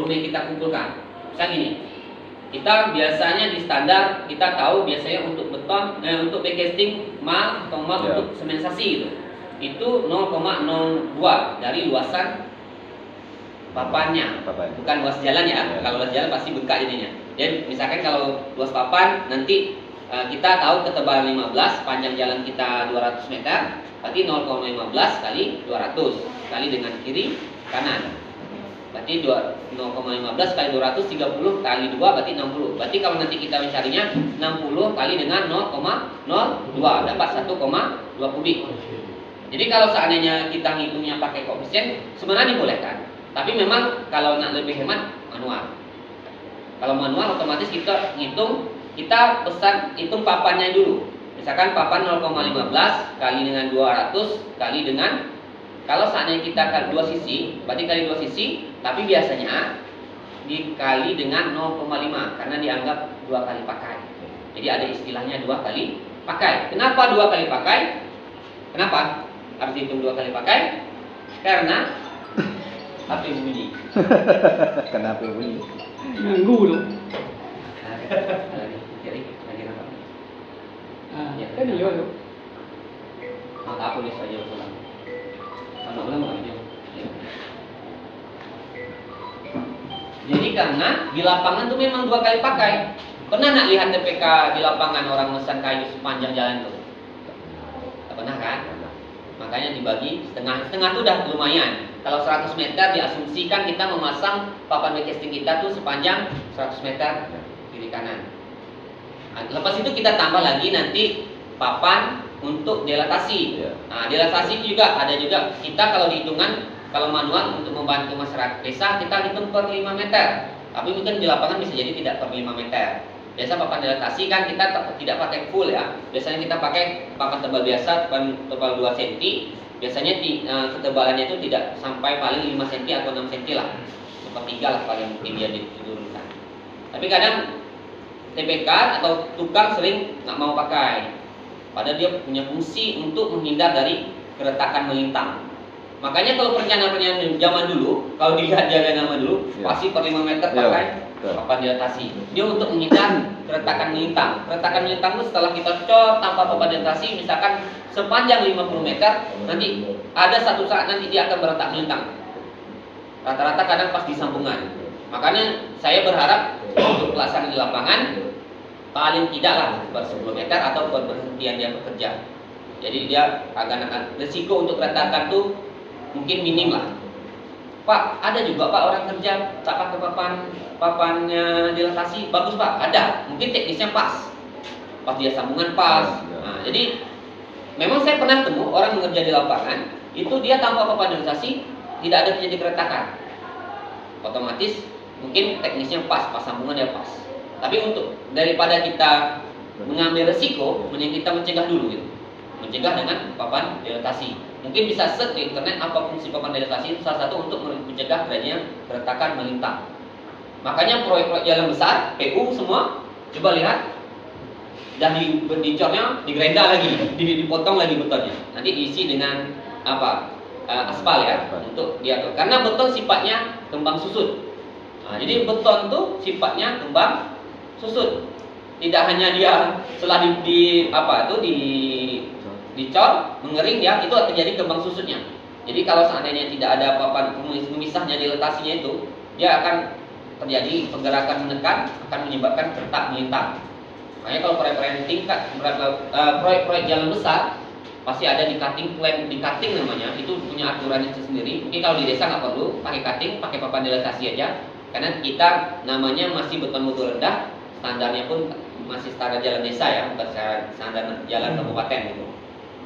volume yang kita kumpulkan. Misal gini, kita biasanya di standar kita tahu biasanya untuk beton, untuk backcasting mal atau mal untuk semensasi gitu, itu 0,02 dari luasan papannya, bukan luas jalan ya. Kalau luas jalan pasti bengkak jadinya. Jadi misalkan kalau luas papan nanti kita tahu ketebalan 15, panjang jalan kita 200 meter, berarti 0,15 kali 200 kali dengan kiri kanan. Berarti 0,15 kali 200 30 kali 2 berarti 60. Berarti kalau nanti kita mencarinya 60 kali dengan 0,02 dapat 1,2 kubik. Jadi kalau seandainya kita ngitungnya pakai koefisien sebenarnya dibolehkan. Tapi memang kalau nak lebih hemat manual. Kalau manual otomatis kita ngitung, kita hitung papannya dulu. Misalkan papan 0,15 kali dengan 200 kali dengan, kalau seandainya kita kan dua sisi, berarti kali dua sisi, tapi biasanya dikali dengan 0,5 karena dianggap dua kali pakai. Jadi ada istilahnya dua kali pakai. Kenapa dua kali pakai? Kenapa harus dihitung dua kali pakai? Karena HP bunyi. Kenapa bunyi? Ganggu loh. Lagi apa? Kan iya loh. Maka aku tulis aja ulang. Sama ulang aja. Jadi karena di lapangan tuh memang dua kali pakai. Pernah nak lihat TPK di lapangan orang mesan kayu sepanjang jalan tuh? Tak pernah kan? Makanya dibagi setengah tuh udah lumayan. Kalau 100 meter diasumsikan kita memasang papan backcasting kita tuh sepanjang 100 meter kiri kanan. Lepas itu kita tambah lagi nanti papan untuk dilatasi. Nah, dilatasi juga ada juga kita kalau dihitungan, kalau manual untuk membantu masyarakat desa kita hitung per 5 meter. Tapi mungkin di lapangan bisa jadi tidak per 5 meter. Biasa papan dilatasi kan kita tidak pakai full ya. Biasanya kita pakai papan tebal biasa, papan tebal 2 cm. Biasanya ketebalannya itu tidak sampai paling 5 cm atau 6 cm lah. Sepertiga lah paling mungkin dia diturunkan. Tapi kadang TPK atau tukang sering nggak mau pakai. Padahal dia punya fungsi untuk menghindar dari keretakan melintang. Makanya kalau perencanaan zaman dulu, kalau dilihat jalan zaman dulu, pasti per 5 meter pakai papan dilatasi. Dia untuk menghindar keretakan melintang. Keretakan melintang itu setelah kita cor tanpa papan dilatasi, misalkan sepanjang 50 meter, nanti ada satu saat nanti dia akan beretak melintang. Rata-rata kadang pas di sambungan. Makanya saya berharap untuk pelaksanaan di lapangan paling tidak lah per 10 meter atau per berhentian dia bekerja. Jadi dia agak resiko untuk keretakan tuh mungkin minim lah. Pak, ada juga Pak orang kerja tak pakai papannya dilatasi, bagus Pak, ada. Mungkin teknisnya pas dia sambungan pas. Nah, jadi memang saya pernah temu orang mengerja di lapangan itu dia tanpa papan dilatasi tidak ada terjadi keretakan. Otomatis mungkin teknisnya pas sambungan dia pas. Tapi untuk daripada kita mengambil resiko, mending kita mencegah dulu gitu. Mencegah dengan papan dilatasi. Mungkin bisa search di internet apa fungsi papan dilatasi, itu salah satu untuk mencegah terjadinya keretakan melintang. Makanya proyek-proyek jalan besar, PU semua, coba lihat, dan dicornya digerenda lagi, dipotong lagi betonnya. Nanti diisi dengan aspal ya, untuk dia. Karena beton sifatnya kembang susut. Nah, jadi beton tuh sifatnya kembang susut. Tidak hanya dia setelah dicor, mengering dia, itu terjadi kembang susutnya. Jadi kalau seandainya tidak ada papan memisahnya dilatasinya itu, dia akan terjadi pergerakan menekan, akan menyebabkan retak melintang. Makanya kalau proyek-proyek tingkat, proyek-proyek jalan besar, pasti ada di cutting plan, di cutting namanya, itu punya aturannya sendiri. Mungkin kalau di desa nggak perlu pakai cutting, pakai papan dilatasi aja, karena kita namanya masih beton mutu rendah, standarnya pun masih standar jalan desa ya, bukan standar jalan kabupaten gitu.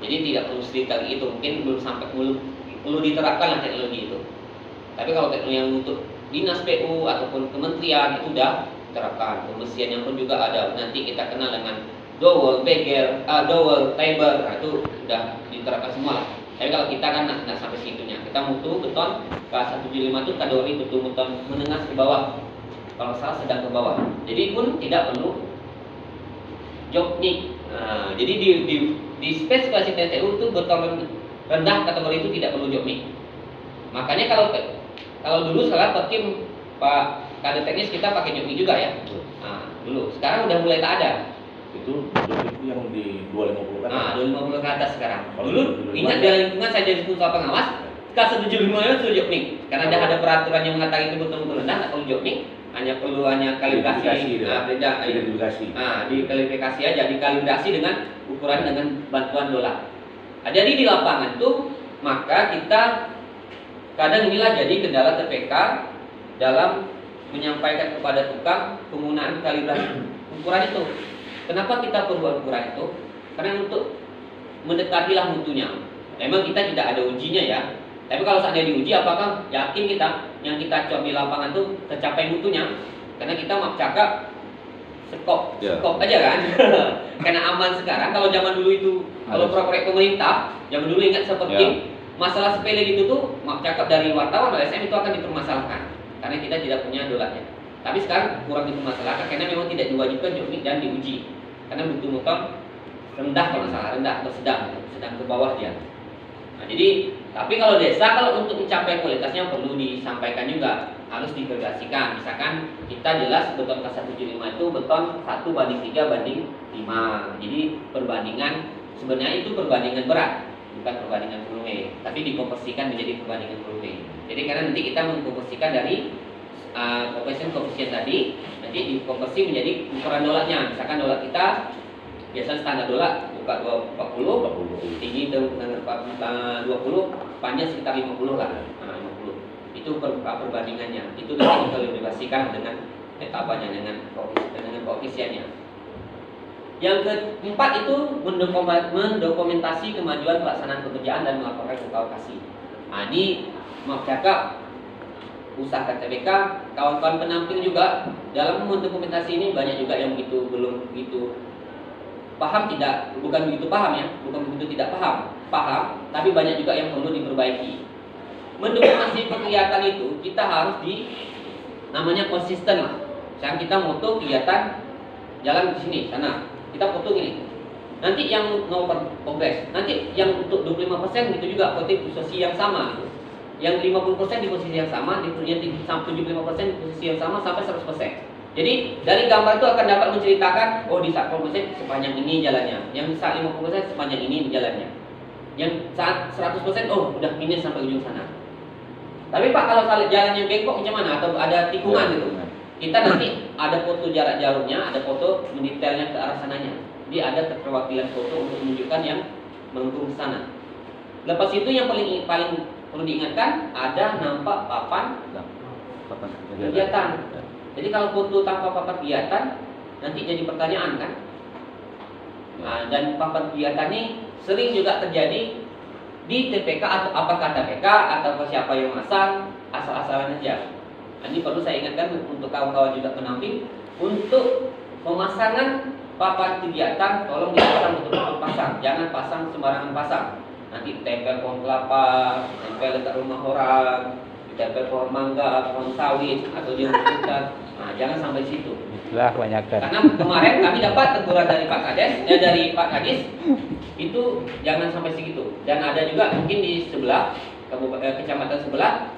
Jadi tidak perlu sedetail itu, mungkin belum sampai perlu diterapkan lah teknologi itu. Tapi kalau teknologi yang untuk dinas PU ataupun kementerian itu udah diterapkan. Pembersihannya pun juga ada. Nanti kita kenal dengan dowel, begel, dowel, tiber, nah itu udah diterapkan semua lah. Tapi kalau kita kan nggak sampai segitunya. Kita mutu beton K175 itu kategori beton menengah ke bawah. Kalau salah sedang ke bawah. Jadi pun tidak perlu joknik. Nah, jadi di spesifikasi TTU itu beton rendah kategori itu tidak perlu joknik. Makanya kalau dulu salah Perkim Pak Kade teknis kita pakai joknik juga ya. Nah, dulu. Sekarang udah mulai tak ada. Itu yang di 250 kan? Nah, 250 ke atas sekarang. Kalau Dulu dulu ingat banyak. dalam lingkungan saya jadi usaha pengawas, K175 itu sudah joknik. Karena dah ada peraturan yang mengatakan itu betul-betul rendah, tak perlu joknik. Hanya kalibrasi, Identifikasi. dikalibrasi aja, dikalibrasi dengan ukuran dengan bantuan dolar. Nah, jadi di lapangan tuh maka kita kadang inilah jadi kendala TPK dalam menyampaikan kepada tukang penggunaan kalibrasi ukuran itu. Kenapa kita perlu ukuran itu? Karena untuk mendekatilah mutunya. Memang kita tidak ada ujinya ya. Tapi kalau seandainya diuji, apakah yakin kita yang kita coba di lapangan tuh tercapai mutunya? Karena kita maaf cakap skop aja kan. Karena aman sekarang. Kalau zaman dulu itu, kalau proyek pemerintah, zaman dulu ingat seperti masalah sepele gitu tuh, maaf cakap dari wartawan atau SM itu akan dipermasalahkan. Karena kita tidak punya dolarnya. Tapi sekarang kurang dipermasalahkan karena memang tidak diwajibkan joknik dan diuji. Karena butuh motor rendah kalau salah, rendah atau sedang ke bawah dia. Nah, jadi tapi kalau desa kalau untuk mencapai kualitasnya perlu disampaikan juga, harus diverifikasikan. Misalkan kita jelas beton K175 itu beton 1:3:5. Jadi perbandingan sebenarnya itu perbandingan berat, bukan perbandingan volume, tapi dikonversikan menjadi perbandingan volume. Jadi karena nanti kita mengkonversikan dari koefisien tadi, nanti dikonversi menjadi ukuran dolarnya. Misalkan dolar kita biasa standar dolar buka 240, tinggi dengan 20, panjang sekitar 50 lah. Nah, 50. Itu perbandingannya. Itu nanti dikalibrasikan dengan apanya, dengan koefisiennya. Yang keempat itu mendokumentasi kemajuan pelaksanaan pekerjaan dan melaporkan ke KOKASI. Nah, ini maaf cakap usaha TPK, kawan-kawan penamping juga dalam mendokumentasi ini banyak juga yang belum begitu paham, bukan begitu paham ya, bukan begitu tidak paham, tapi banyak juga yang perlu diperbaiki. Mendokumentasi kegiatan itu kita harus namanya konsisten lah. Misalnya kita foto kegiatan jalan di sini, sana, kita foto gini. Nanti yang no progress, nanti yang untuk 25% gitu juga foto di posisi yang sama gitu. Yang 50% di posisi yang sama, yang 75% di posisi yang sama sampai 100%. Jadi dari gambar itu akan dapat menceritakan, oh di saat 40% sepanjang ini jalannya, yang saat 50% sepanjang ini jalannya, yang saat 100% oh udah finish sampai ujung sana. Tapi Pak kalau jalannya bengkok macam mana atau ada tikungan gitu, kita nanti ada foto jarak jalurnya, ada foto mendetailnya ke arah sananya. Jadi ada keterwakilan foto untuk menunjukkan yang melengkung ke sana. Lepas itu yang paling perlu diingatkan ada nampak papan kegiatan. Jadi kalau foto tanpa papan kegiatan nanti jadi pertanyaan kan. Nah, dan papan kegiatan ini sering juga terjadi di TPK atau apakah TPK atau siapa yang masang, asal-asalan aja. Nah, ini perlu saya ingatkan untuk kawan-kawan juga penamping, untuk pemasangan papan kegiatan tolong dipasang betul-betul pasang, jangan pasang sembarangan pasang. Nanti tempel pohon kelapa, tempel dekat rumah orang, tempel pohon mangga, pohon sawit atau di hutan. Nah, jangan sampai situ. Itulah kebanyakan. Karena kemarin kami dapat teguran dari Pak Kades, dari Pak Kadis, itu jangan sampai segitu. Dan ada juga mungkin di sebelah kecamatan sebelah,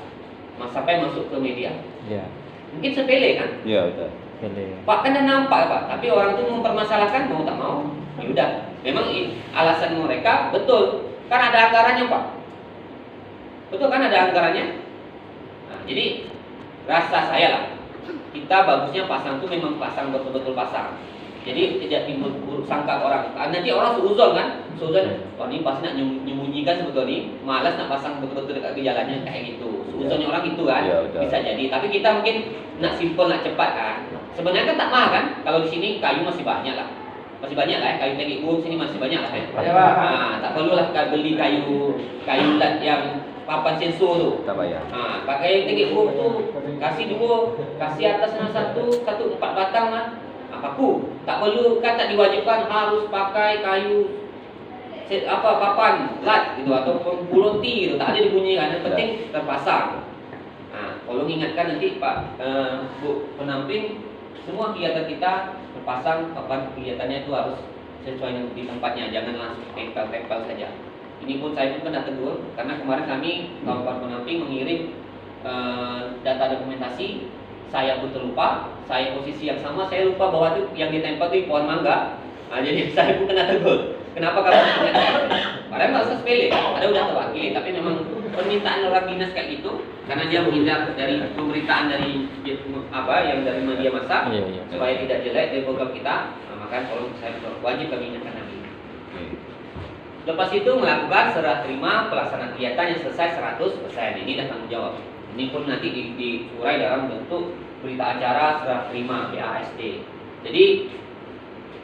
sampai masuk ke media. Iya. Mungkin sepele kan? Iya, betul. Sepele. Pak kan dah nampak Pak, tapi orang itu mempermasalahkan mau tak mau. Ya udah, memang alasan mereka betul. Kan ada anggarannya Pak. Betul kan ada anggarannya? Nah, jadi rasa saya lah, kita bagusnya pasang itu memang pasang betul-betul pasang. Jadi tidak timbul buruk sangka orang. Nanti orang seuzon kan, oh ini pasti nak menyembunyikan sebetulnya ini, malas nak pasang betul-betul dekat ke jalannya kayak gitu. Seuzonnya orang gitu kan, bisa jadi. Tapi kita mungkin nak simple, nak cepat kan. Sebenarnya kan tak mahal kan. Kalau di sini kayu masih banyak lah, kayu teknik boom sini masih banyak lah. Nah, tak perlulah beli kayu lat yang papan sensor tu. Tak bayar. Nah, pakai teknik boom tu kasih dua, kasih atasnya satu 4 batang lah. Paku. Tak perlu kan, tak diwajibkan harus pakai kayu papan lat gitu ataupun puloti gitu. Tak ada dibunyikan, yang penting terpasang. Nah, tolong ingatkan nanti Pak Bu penamping, semua kegiatan kita terpasang papan kegiatannya itu harus sesuai di tempatnya, jangan langsung tempel saja. Ini pun saya pun kena tegur karena kemarin kami kawan-kawan penamping mengirim data dokumentasi saya pun terlupa, saya posisi yang sama, saya lupa bahwa itu yang ditempel itu pohon mangga. Nah, jadi saya pun kena tegur. Kenapa kamu tidak tegur? Padahal nggak usah sepele, ada udah terwakili. Tapi memang permintaan orang dinas kayak gitu, karena dia menghindar dari pemberitaan dari yang dari media massa, Iya. supaya tidak jelek dari program kita. Nah, maka tolong saya wajib kami ingatkan lagi. Lepas itu melakukan serah terima pelaksanaan kegiatan yang selesai 100%. Ini dah tanggung jawab. Ini pun nanti diurai dalam bentuk berita acara serah terima BAST. Jadi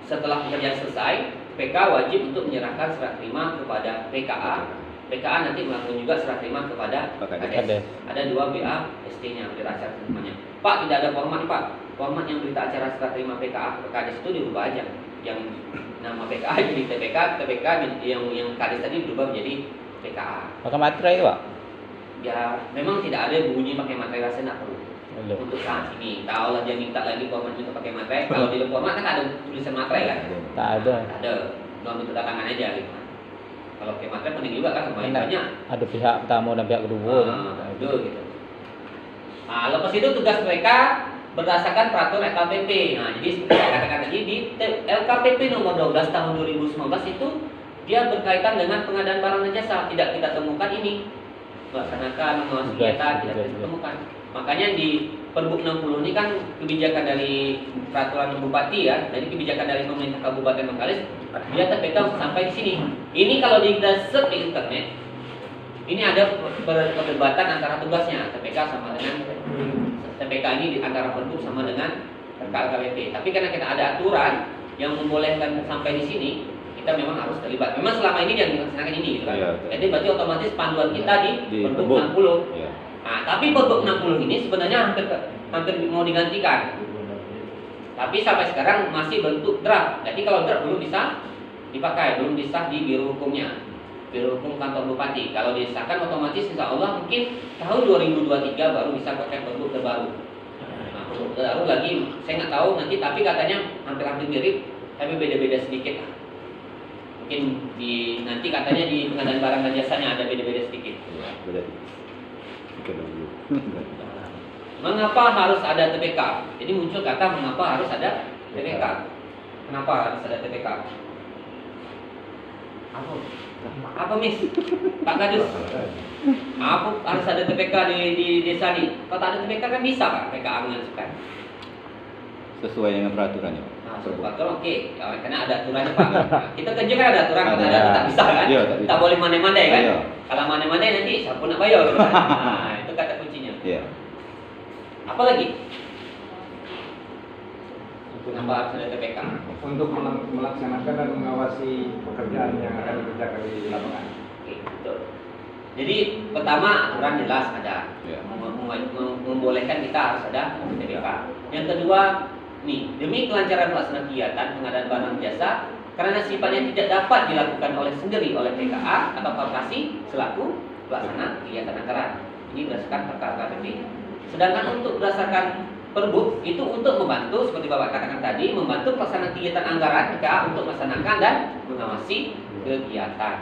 setelah pekerjaan selesai, PK wajib untuk menyerahkan serah terima kepada PKA. PKA nanti melakukan juga serah terima kepada KADES. KADES. Ada 2 BAST-nya, berita acara terimanya. Pak, tidak ada format Pak. Format yang berita acara serah terima PKA ke KADES itu dirubah aja. Yang nama PKA jadi TPK, TPK yang KADES tadi berubah menjadi PKA. Pakai materai itu, Pak? Ya, memang tidak ada bunyi pakai materai, rasa tidak perlu. Belum. Untuk saat ini, kalau lah dia minta lagi format juga pakai materai. Kalau di format kan ada tulisan materai kan? Tak ada. Ada, cuma bentuk datangan aja gitu. Kalau pakai materai penting juga kan, lumayan Enak. banyak. Ada pihak pertama dan pihak kedua. Ada gitu. Nah, lepas itu tugas mereka berdasarkan peraturan LKPP. Nah, jadi seperti saya katakan tadi di LKPP nomor 12 tahun 2019 itu dia berkaitan dengan pengadaan barang dan jasa. Tidak kita temukan ini melaksanakan mengawasi kegiatan, tidak kita temukan. Makanya di Pergub 60 ini kan kebijakan dari peraturan bupati ya, jadi kebijakan dari pemerintah Kabupaten Bengkalis, dia TPK sampai di sini. Ini kalau kita search di internet, ini ada perdebatan antara tugasnya TPK sama dengan TPK ini di antara Pergub sama dengan LKPP. Tapi karena kita ada aturan yang membolehkan sampai di sini, kita memang harus terlibat. Memang selama ini yang dilaksanakan ini, gitu kan? Iya. Jadi berarti otomatis panduan kita di Pergub Pergub. 60. Iya. Nah, tapi Pergub 60 ini sebenarnya hampir mau digantikan. Tapi sampai sekarang masih bentuk draft. Jadi kalau draft belum bisa dipakai, belum disah di Biro Hukumnya, Biro Hukum Kantor Bupati. Kalau disahkan otomatis insya Allah mungkin tahun 2023 baru bisa pakai Pergub terbaru. Nah, Pergub terbaru lagi saya nggak tahu nanti, tapi katanya hampir-hampir mirip, tapi beda-beda sedikit lah. Mungkin nanti katanya di pengadaan barang dan jasanya ada beda-beda sedikit. Mengapa harus ada TPK? Jadi muncul kata mengapa harus ada TPK? Kenapa harus ada TPK? Apa Miss? Pak Kadus? Apa harus ada TPK di desa nih? Kalau tak ada TPK kan bisa Pak PKA mengajukan. Sesuai dengan peraturannya. Nah, peraturan oke, karena ada aturannya Pak. Nah, kita kerja kan ada aturan, kalau Ada. ada tak bisa kan? Iya, tak bisa. Tak boleh mandai-mandai kan? Iya. Kalau mandai-mandai nanti siapa nak bayar? Gitu kan? Nah, itu kata kuncinya. Iya. Apa lagi? Kenapa harus ada TPK? Untuk melaksanakan dan mengawasi pekerjaan yang akan dikerjakan di lapangan. Oke, betul. Jadi pertama aturan jelas ada, Iya. membolehkan kita harus ada TPK. Yang kedua, nih demi kelancaran pelaksanaan kegiatan pengadaan barang jasa karena sifatnya tidak dapat dilakukan sendiri oleh PKA atau korporasi selaku pelaksana kegiatan anggaran. Ini berdasarkan LKPP. Sedangkan untuk berdasarkan Pergub itu untuk membantu seperti Bapak katakan tadi, membantu pelaksanaan kegiatan anggaran PKA untuk melaksanakan dan mengawasi kegiatan.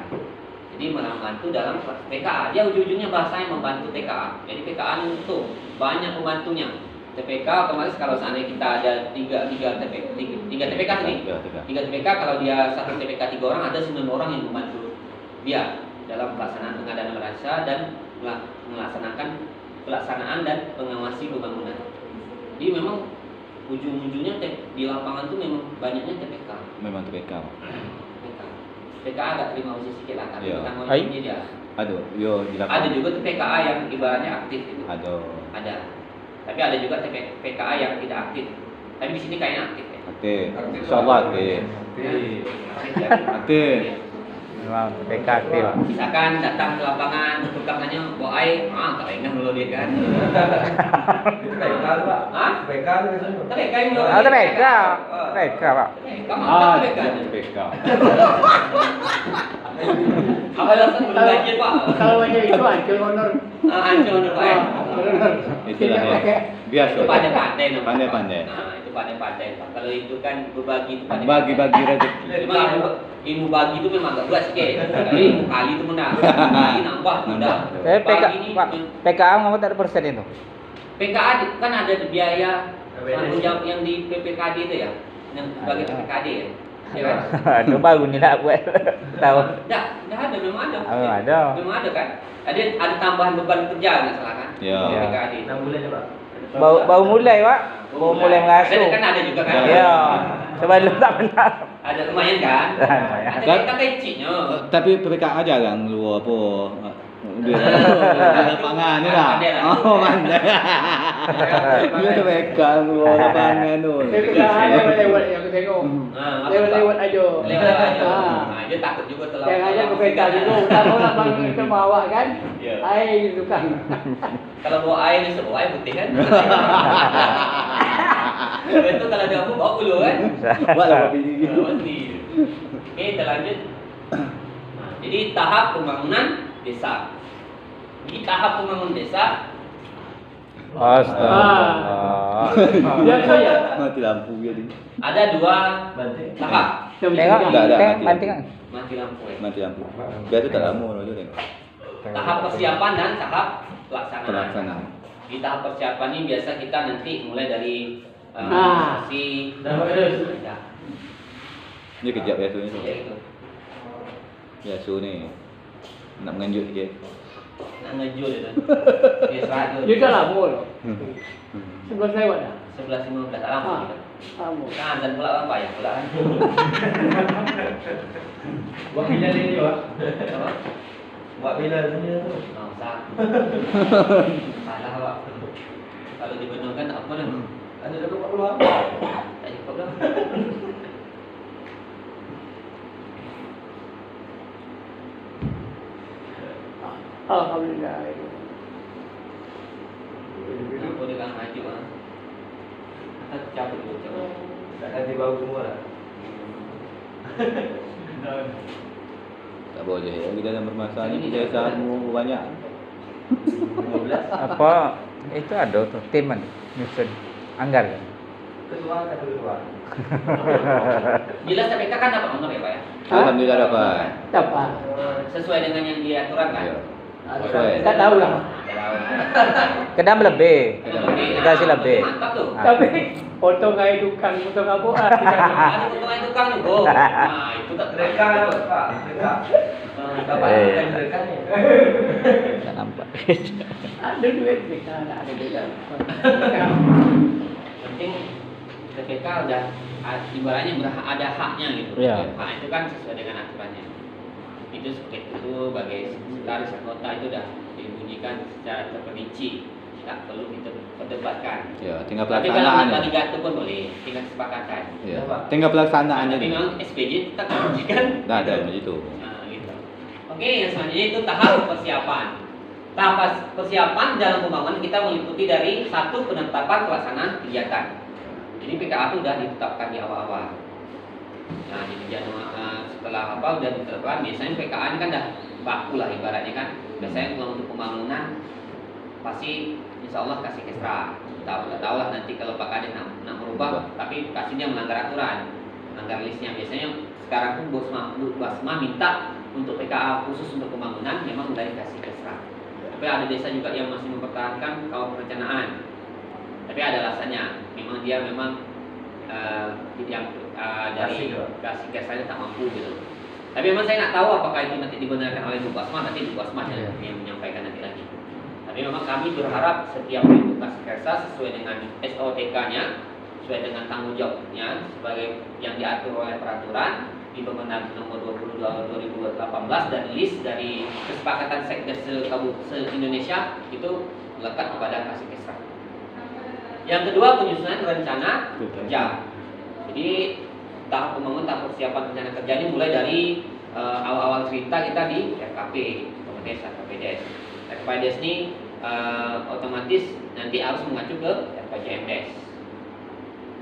Jadi membantu dalam PKA. Dia ujung-ujungnya bahasanya membantu PKA. Jadi PKA itu banyak pembantunya. TPK otomatis kalau seandainya kita ada tiga TPK nih, tiga TPK, kalau dia satu TPK 3 orang, ada 9 orang yang membantu dia dalam pelaksanaan pengadaan barang jasa dan melaksanakan pelaksanaan dan mengawasi pembangunan. Jadi memang ujung-ujungnya di lapangan tuh memang banyaknya TPK. Memang TPK. TPK agak terima usia sedikit lah, tapi Iya. tanggungannya dia. Aduh, yo di Ada lapangan. juga tuh PKA yang ibaratnya aktif gitu. Aduh. Ada. Tapi ada juga PKA yang tidak aktif. Tapi di sini kayaknya aktif ya. Aktif. Insyaallah aktif. Aktif. Memang TPK aktif. Misalkan datang ke lapangan, tukang nanya, "Bawa air?" Tak ingat dulu dia kan. Hah? TPK yang dulu. Ah, TPK. TPK, Pak. Kamu TPK. TPK. Apa alasan belum gaji, Pak? Kalau macam itu hancur honor. Hancur dulu, Pak. Itulah ya. Biasa. Itu pandai-pandai namanya. Pandai-pandai. Nah, itu pandai-pandai, Pak. Kalau itu kan berbagi itu pandai. Bagi-bagi rezeki. Memang ilmu bagi itu memang agak berat sikit. Tapi ilmu kali itu menang. Kali nambah mudah. PK, Bagi ini Pak, PKA ngomong tak ada persen itu. PKAD kan ada biaya tanggung jawab yang di PPKD itu ya, yang sebagai PPKD ya. Ya kan? Itu baru ni nak buat. Tahu. Dah ada, memang ada. Ada. Memang ada kan? Ada tambahan beban kerja nggak salah kan? Ya. PPKD. 6 bulan Pak. Baru mulai, Pak. Baru mulai mengasuh. Ada kan, ada juga kan? Ya. Sebelum tak pernah. Ada lumayan kan? Lumayan. Ada kita kecilnya. Tapi PPK jarang keluar apa. Dia lapangan ni lah. Oh, pandai. Dia tu PPK keluar lapangan tu. PPKA lewat yang aku tengok. Lewat aja. Lewat aja. Ah. Nah, dia takut juga terlalu. Yang aja ke PPKA juga. Utama nak bangun ke awak kan. Ya. Air tukang. Kalau bawa air ni bawa air putih kan? Betul kalau dia apa bawa puluh kan? Buatlah buat bini gitu. Pasti. Okey, kita lanjut. Jadi tahap pembangunan desa. Di tahap pembangunan desa Astagfirullah. Ya saya. Mati lampu dia ni. ada 2 tahap. Tengok, Dah, tengok, mati. banting kan. Mati lampu. Mati lampu. Biasa tak lama tu tengok. Tahap persiapan dan tahap pelaksanaan. Pelaksanaan. Di tahap persiapan ini biasa kita nanti mulai dari si ya, Dia kejap biasanya tu. ya itu. Biasa ni. Nak menganjut je. Nak ngejul itu. Biasa tu. Dia dah lama loh. 11 lewat dah. 11.15 lama Ah. kita. Lama. Kan dan pula apa ya pula kan. Buat bila ni Pak? Apa? Buat bila ni? Oh, salah. Salah Pak. Kalau dibenarkan apa dah? Ada dah 40 apa? Tak cukup dah. Alhamdulillah. Apa dia kan haji ah. Kita cabut dulu cabut. Tak ganti bau semua lah. Tak boleh. Kita dalam bermasa ni kita sama banyak. 15. Apa? Itu ada tuh tim kan nyusun anggar kan. Ketua kata ketua. Jelas TPK kan dapat honor ya Pak ya? Alhamdulillah dapat. Dapat. Sesuai dengan yang diaturan kan? Ya. Sesuai. Tak tahu lah. Tak tahu. Kedam lebih. Dikasih lebih. Mantap tuh. Ah. Tapi potong air tukang, potong apa? Ada potongan tukang juga. Nah, itu tak Mereka Pak, mereka. Bapak Eh. kan mereka ni. Tak nampak. Ada duit kita, ada duit. Penting TPK udah ibaratnya ada haknya gitu. Iya. Hak itu kan sesuai dengan aturannya. Itu seperti itu sebagai sekretaris anggota itu udah dibunyikan secara terperinci. Tak perlu kita perdebatkan. Ya, tinggal Tapi kalau pelaksanaannya. bagi gato pun boleh, tinggal kesepakatan. Ya. Tinggal pelaksanaannya Tapi ni. memang SPJ kita kan Dah ada macam itu. Nah, gitu. Oke, yang selanjutnya itu tahap persiapan. Tahap persiapan dalam pembangunan kita meliputi dari 1 penetapan pelaksanaan kegiatan. Jadi PKA itu sudah ditetapkan di awal-awal. Nah, di setelah apa udah ditetapkan, biasanya PKA ini kan dah baku lah ibaratnya kan. Biasanya kalau untuk pembangunan pasti insya Allah kasih ekstra. Tahu lah nanti kalau Pak Kadin nak merubah, tapi kasih dia melanggar aturan, melanggar listnya. Biasanya sekarang pun Basma minta untuk PKA khusus untuk pembangunan memang udah dikasih ekstra. Tapi ada desa juga yang masih mempertahankan kawah perencanaan. Tapi ada alasannya, memang dia dari kasih ekstra tak mampu gitu. Tapi memang saya nak tahu apakah itu nanti dibenarkan oleh Bu Basma, nanti Bu Basma yang menyampaikan nanti lagi. Tapi memang kami berharap setiap bentuk kasih kersa sesuai dengan SOTK-nya, sesuai dengan tanggung jawabnya sebagai yang diatur oleh peraturan di Permendagri nomor 22 2018 dan list dari kesepakatan sekdes se-Indonesia itu melekat kepada kasih kersa. Yang kedua, penyusunan rencana kerja. Jadi tahap pembangunan, tahap persiapan rencana kerja ini mulai dari awal-awal cerita kita di RKP, Komunitas RKPDes. RKPDes ini otomatis nanti harus mengacu ke RKJMDes.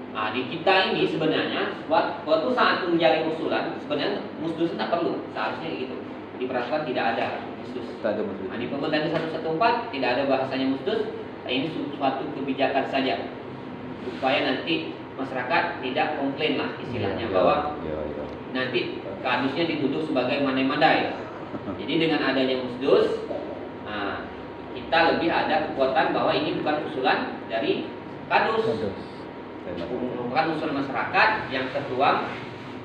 Nah, di kita ini sebenarnya waktu saat menjaring usulan sebenarnya musdus tak perlu, seharusnya gitu. Di peraturan tidak ada musdus. Tak ada maksud. Nah, di Permendagri 114 tidak ada bahasanya musdus. Ini suatu kebijakan saja supaya nanti masyarakat tidak komplain lah istilahnya bahwa nanti kadusnya dituduh sebagai mandai-mandai. Jadi dengan adanya musdus, nah, kita kita lebih ada kekuatan bahwa ini bukan usulan dari kadus, bukan usulan masyarakat yang tertuang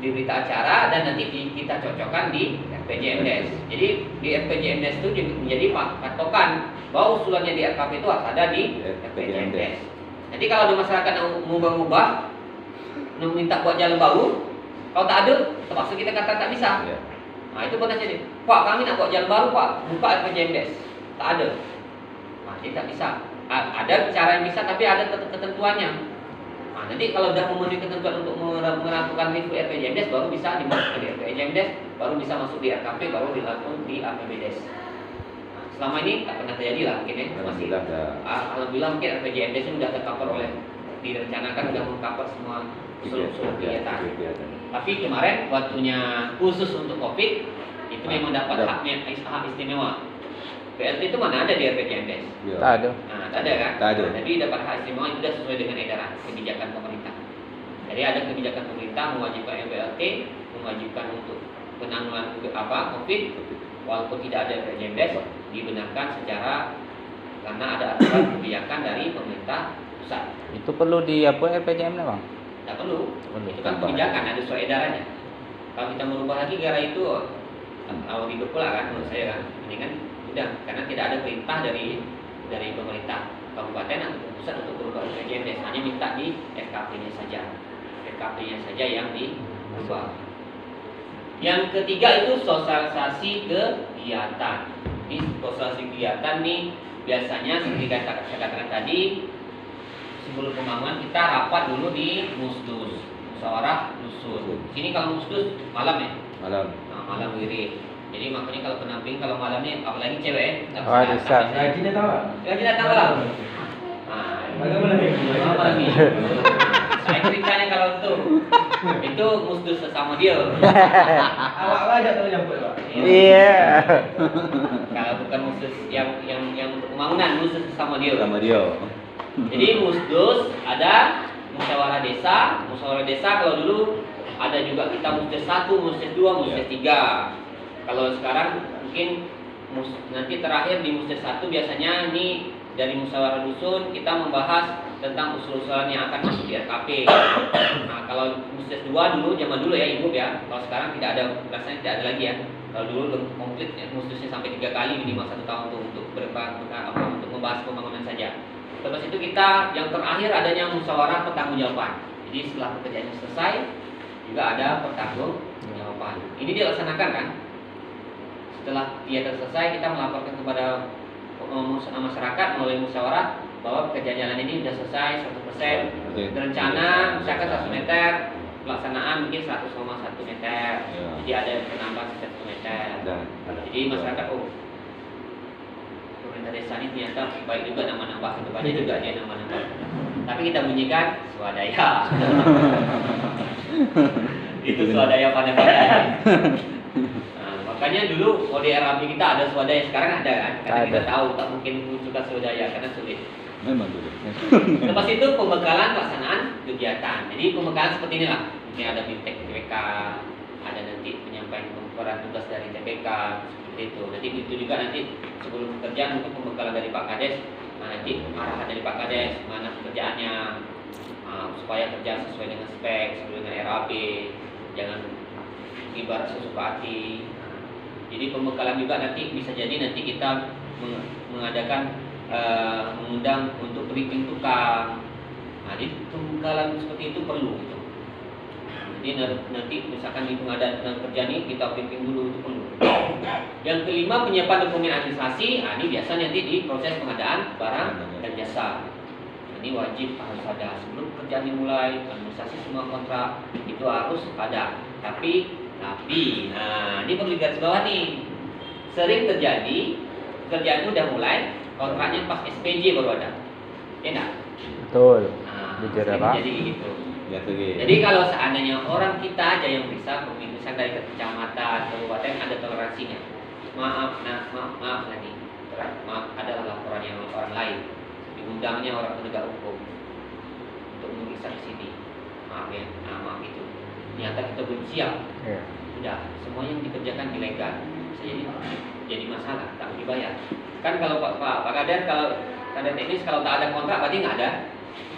di berita acara dan nanti kita cocokkan di RPJMDes. Jadi di RPJMDes itu menjadi patokan bahwa usulannya di RKP itu harus ada di RPJMDes. Jadi kalau ada masyarakat yang mengubah-ubah, meminta buat jalan baru, kalau tak ada, terpaksa kita kata tak bisa. Nah itu pernah jadi, Pak kami nak buat jalan baru Pak, buka RPJMDes, tak ada. Nah jadi tak bisa. Ada cara yang bisa tapi ada ketentuannya. Nah, nanti kalau sudah memenuhi ketentuan untuk melakukan review RPJMDes baru bisa dimasukkan di RPJMDes, baru bisa masuk di RKP, baru dilakukan di APBDes. Nah, selama ini tak pernah terjadi lah mungkin ya. Masih. Alhamdulillah mungkin RPJMDes ini sudah tercover oleh direncanakan sudah mengcover semua seluruh kegiatan. Tapi kemarin waktunya khusus untuk COVID itu memang dapat hak istimewa. PLT itu mana ada di RPJMDes? Tak ada. Nah, tak ada kan? Tak ada. Jadi dapat hak istimewa itu sudah sesuai dengan edaran kebijakan pemerintah. Jadi ada kebijakan pemerintah mewajibkan PLT, mewajibkan untuk penanggulangan COVID, walaupun tidak ada RPJMDes, dibenarkan secara karena ada aturan kebijakan dari pemerintah pusat. Itu perlu di apa RPJM Bang? Tidak perlu. Perlu. Itu kan kebijakan, ada sesuai edarannya. Kalau kita merubah lagi gara itu awal ribet pula kan menurut saya kan. Ini kan udah karena tidak ada perintah dari pemerintah kabupaten atau pusat untuk berubah RPJMDes, hanya minta di RKP-nya saja. RKP-nya saja yang diubah. Yang ketiga itu sosialisasi kegiatan. Ini sosialisasi kegiatan nih biasanya seperti saya katakan tadi, sebelum pembangunan kita rapat dulu di musdus, musyawarah dusun. Sini kalau musdus malam ya? Malam. Nah, malam wirid. Jadi makanya kalau penamping kalau malamnya apalagi cewek bisa. Gajinya tahu nggak? gaji datang malam. Nah, Bagaimana nih? malam ini. Saya ceritanya kalau itu musdus sesama dia. Awal aja tahu nyampe Pak. Iya. Kalau bukan musdus yang untuk pembangunan, musdus sesama dia. Sama dia. Jadi musdus ada musyawarah desa. Musyawarah desa kalau dulu ada juga kita musdus 1, musdus 2, musdus 3. Kalau sekarang mungkin nanti terakhir di musdus 1 biasanya ini dari musyawarah dusun kita membahas tentang usul-usulan yang akan masuk di RKP. Nah kalau musdus 2 dulu zaman dulu ya ibu ya. Kalau sekarang tidak ada, rasanya tidak ada lagi ya. Kalau dulu komplit ya, musdusnya sampai 3 kali minimal 1 tahun untuk untuk membahas pembangunan saja. Terus itu kita yang terakhir adanya musyawarah pertanggungjawaban. Jadi setelah pekerjaannya selesai juga ada pertanggungjawaban. Ini dilaksanakan kan? Setelah dia selesai kita melaporkan kepada masyarakat melalui musyawarah bahwa pekerjaan jalan ini sudah selesai 100%. Rencana misalkan 1 meter, pelaksanaan mungkin 100,1 meter. Jadi ada penambahan 1 meter. Jadi masyarakat pemerintah desa ini ternyata baik juga nambah-nambah, kedepannya juga dia nambah-nambah. Tapi kita bunyikan swadaya. Itu swadaya pandai-pandai. Makanya dulu ODRAB kita ada swadaya, sekarang ada kan? Karena kita tahu tak mungkin menunjukkan swadaya karena sulit. Memang dulu. Lepas itu pembekalan pelaksanaan kegiatan. Jadi pembekalan seperti inilah. Mungkin ada bimtek TPK, ada nanti penyampaian peran tugas dari TPK seperti itu. Nanti itu juga nanti sebelum pekerjaan mungkin pembekalan dari Pak Kades. Nah, nanti arahan dari Pak Kades mana pekerjaannya supaya kerja sesuai dengan spek, sesuai dengan RAB, jangan ibarat sesuka hati. Jadi pembekalan juga nanti bisa jadi nanti kita mengadakan mengundang untuk briefing tukang. Nah, jadi pembekalan seperti itu perlu gitu. Jadi nanti misalkan di pengadaan kerja ini kita briefing dulu itu perlu. Yang kelima penyiapan dokumen administrasi. Nah, ini biasa nanti di proses pengadaan barang dan jasa. Ini wajib harus ada sebelum kerjaan dimulai, administrasi semua kontrak itu harus ada. Tapi nah ini perlu digaris bawah nih. Sering terjadi kerjaan udah mulai, kontraknya pas SPJ baru ada. Ya enggak? Betul. Nah, Pak. jadi gitu. Ya, Jadi kalau seandainya orang kita aja yang bisa, misalnya dari kecamatan, kabupaten ada toleransinya. Maaf lagi. Maaf adalah laporan yang orang lain. Diundangnya orang penegak hukum untuk memeriksa di sini. Maaf ya, maaf itu. Ternyata kita belum siap. Iya. Udah, semua yang dikerjakan ilegal. bisa jadi masalah, tak dibayar. Kan kalau Pak Kader, kalau Kader teknis kalau tak ada kontrak berarti nggak ada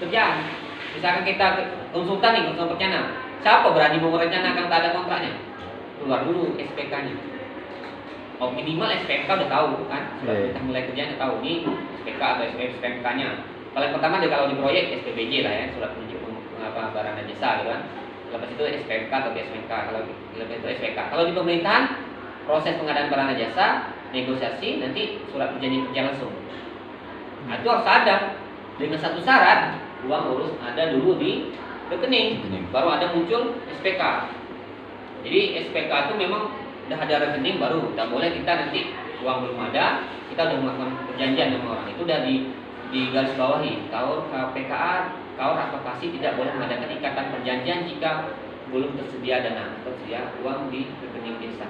kerjaan. Misalkan kita konsultan nih, konsultan perencana, siapa berani mau merencanakan tak ada kontraknya? Keluar dulu SPK-nya. Oh, minimal SPK udah tahu kan, kita mulai kerjanya tahu nih SPK atau SPK-nya. Paling pertama deh kalau di proyek SPBJ lah ya, surat penunjuk barang dan jasa gitu kan. Lepas itu SPK atau SPK, kalau lebih itu SPK. Kalau di pemerintahan proses pengadaan barang dan jasa, negosiasi, nanti surat perjanjian kerja langsung. Nah, itu harus ada dengan satu syarat, uang urus ada dulu di rekening, baru ada muncul SPK. Jadi SPK itu memang udah ada rekening baru, tidak boleh kita nanti uang belum ada, kita udah melakukan perjanjian sama orang, itu udah di garis bawahi. Kalau KPKA, KAUR advokasi tidak boleh mengadakan ikatan perjanjian jika belum tersedia dana, tersedia uang di rekening desa.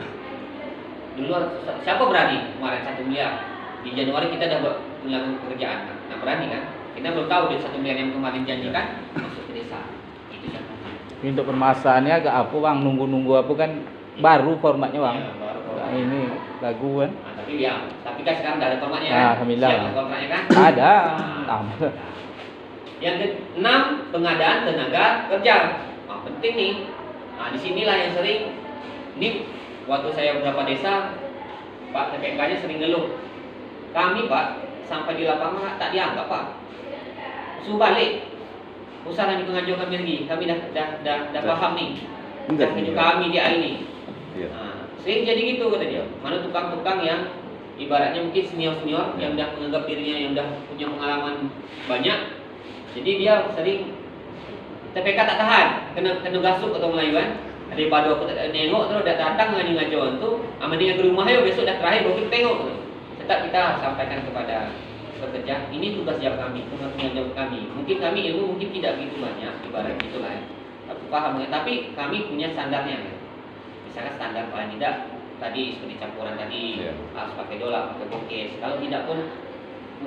Dulu siapa berani kemarin 1 miliar di Januari kita udah melakukan pekerjaan, nah berani kan? Kita belum tahu di 1 miliar yang kemarin janjikan masuk ke desa. Itu siapa? Untuk permasalahannya agak apa bang, nunggu apa kan baru formatnya bang. Ya, baru Nah, ini lagu kan. Nah, tapi kan sekarang udah ada formatnya kan? Alhamdullah. Siap kontraknya kan? Ada. Yang ke-6, pengadaan tenaga kerja. Nah, penting nih. Nah, disinilah yang sering ini waktu saya beberapa desa, Pak TPK-nya sering ngeluh. Kami Pak sampai di lapangan tak dianggap Pak. Suruh balik. Usaha kami pengajuan kami lagi. Kami dah paham nih. Dah tunjuk kami di hari ini. Nah, sering jadi gitu kata dia. Mana tukang-tukang yang ibaratnya mungkin senior-senior yang udah menganggap dirinya yang udah punya pengalaman banyak. Jadi dia sering TPK tak tahan, kena gasuk atau Melayu kan. Daripada aku tak nengok terus dah datang ngaju-ngajuan tu, mendingan ke rumah ayo besok dah terakhir baru kita tengok tu. Tetap kita sampaikan kepada pekerja, ini tugas jawab kami, tugas jawab kami. Mungkin kami ilmu mungkin tidak begitu banyak, ibarat gitulah ya. Aku paham ya, tapi kami punya standarnya ya. Misalkan standar paling tidak tadi seperti campuran tadi harus pakai dolar, pakai bokes. Kalau tidak pun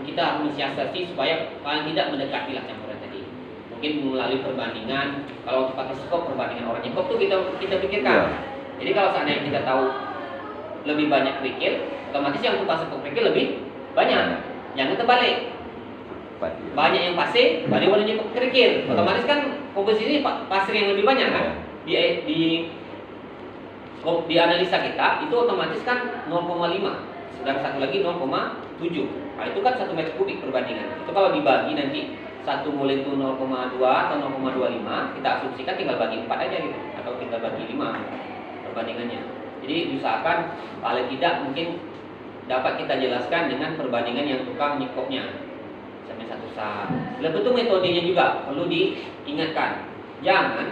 kita harus mensiasati supaya paling tidak mendekatilah campuran tadi. Mungkin melalui perbandingan, kalau untuk pakai skop perbandingan orangnya skop itu kita pikirkan. Jadi kalau seandainya kita tahu lebih banyak kerikil, otomatis yang untuk pasir kerikil lebih banyak. Jangan terbalik. Banyak yang pasir, banyak yang kerikil. Otomatis kan komposisi pasir yang lebih banyak kan. Di analisa kita itu otomatis kan 0,5 dan satu lagi 0,7. Nah, itu kan 1 meter kubik perbandingan. Itu kalau dibagi nanti 1 mol itu 0,2 atau 0,25, kita asumsikan tinggal bagi 4 aja gitu, atau tinggal bagi 5 perbandingannya. Jadi usahakan paling tidak mungkin dapat kita jelaskan dengan perbandingan yang tukang nyekopnya sampai 1 sa. Lebih itu metodenya juga perlu diingatkan. Jangan,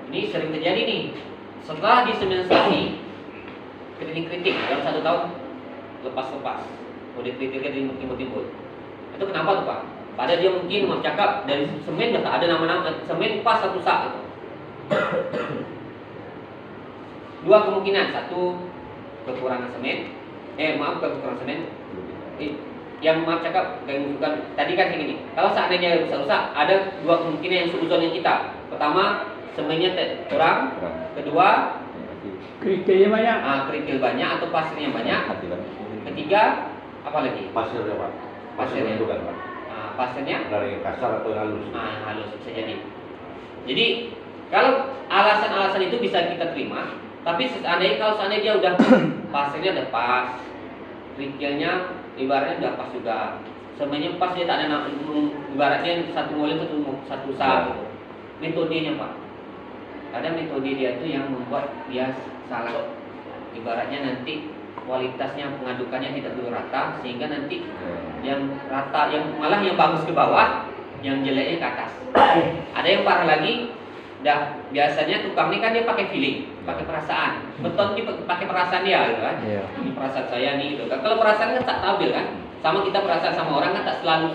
ini sering terjadi nih. Setelah diseminasi kritik-kritik dalam 1 tahun lepas-lepas, udah kritiknya timbul-timbul. Itu kenapa tuh Pak? Padahal dia mungkin mau cakap dari semen udah tak ada nama-nama semen pas 1 sak itu. 2 kemungkinan, 1 kekurangan semen, kekurangan semen. Yang maaf cakap bukan tadi kan kayak gini. Kalau seandainya rusak-rusak, ada 2 kemungkinan yang seuzonnya kita. Pertama, semennya kurang. Kedua, Kerikilnya banyak. Kerikil banyak atau pasirnya banyak. Ketiga, apa lagi? Pasirnya Pak. Pasirnya. Itu kan Pak. Pasirnya Dari kasar atau halus. halus bisa jadi. Jadi kalau alasan-alasan itu bisa kita terima, tapi kalau seandainya dia udah pasirnya udah pas, kerikilnya ibaratnya udah pas juga, semuanya pas, dia tak ada ibaratnya 1 mol itu 1 sa. Metodenya Pak, ada metode dia tuh yang membuat dia salah. Ibaratnya nanti kualitasnya pengadukannya tidak perlu rata, sehingga nanti yang rata, yang malah yang bagus ke bawah, yang jeleknya ke atas. Ada yang parah lagi, biasanya tukang ini kan dia pakai feeling, pakai perasaan. Beton ini pakai perasaan dia, gitu kan? Ini perasaan saya nih, gitu kan? Kalau perasaan kan tak stabil kan? Sama kita perasaan sama orang kan tak selalu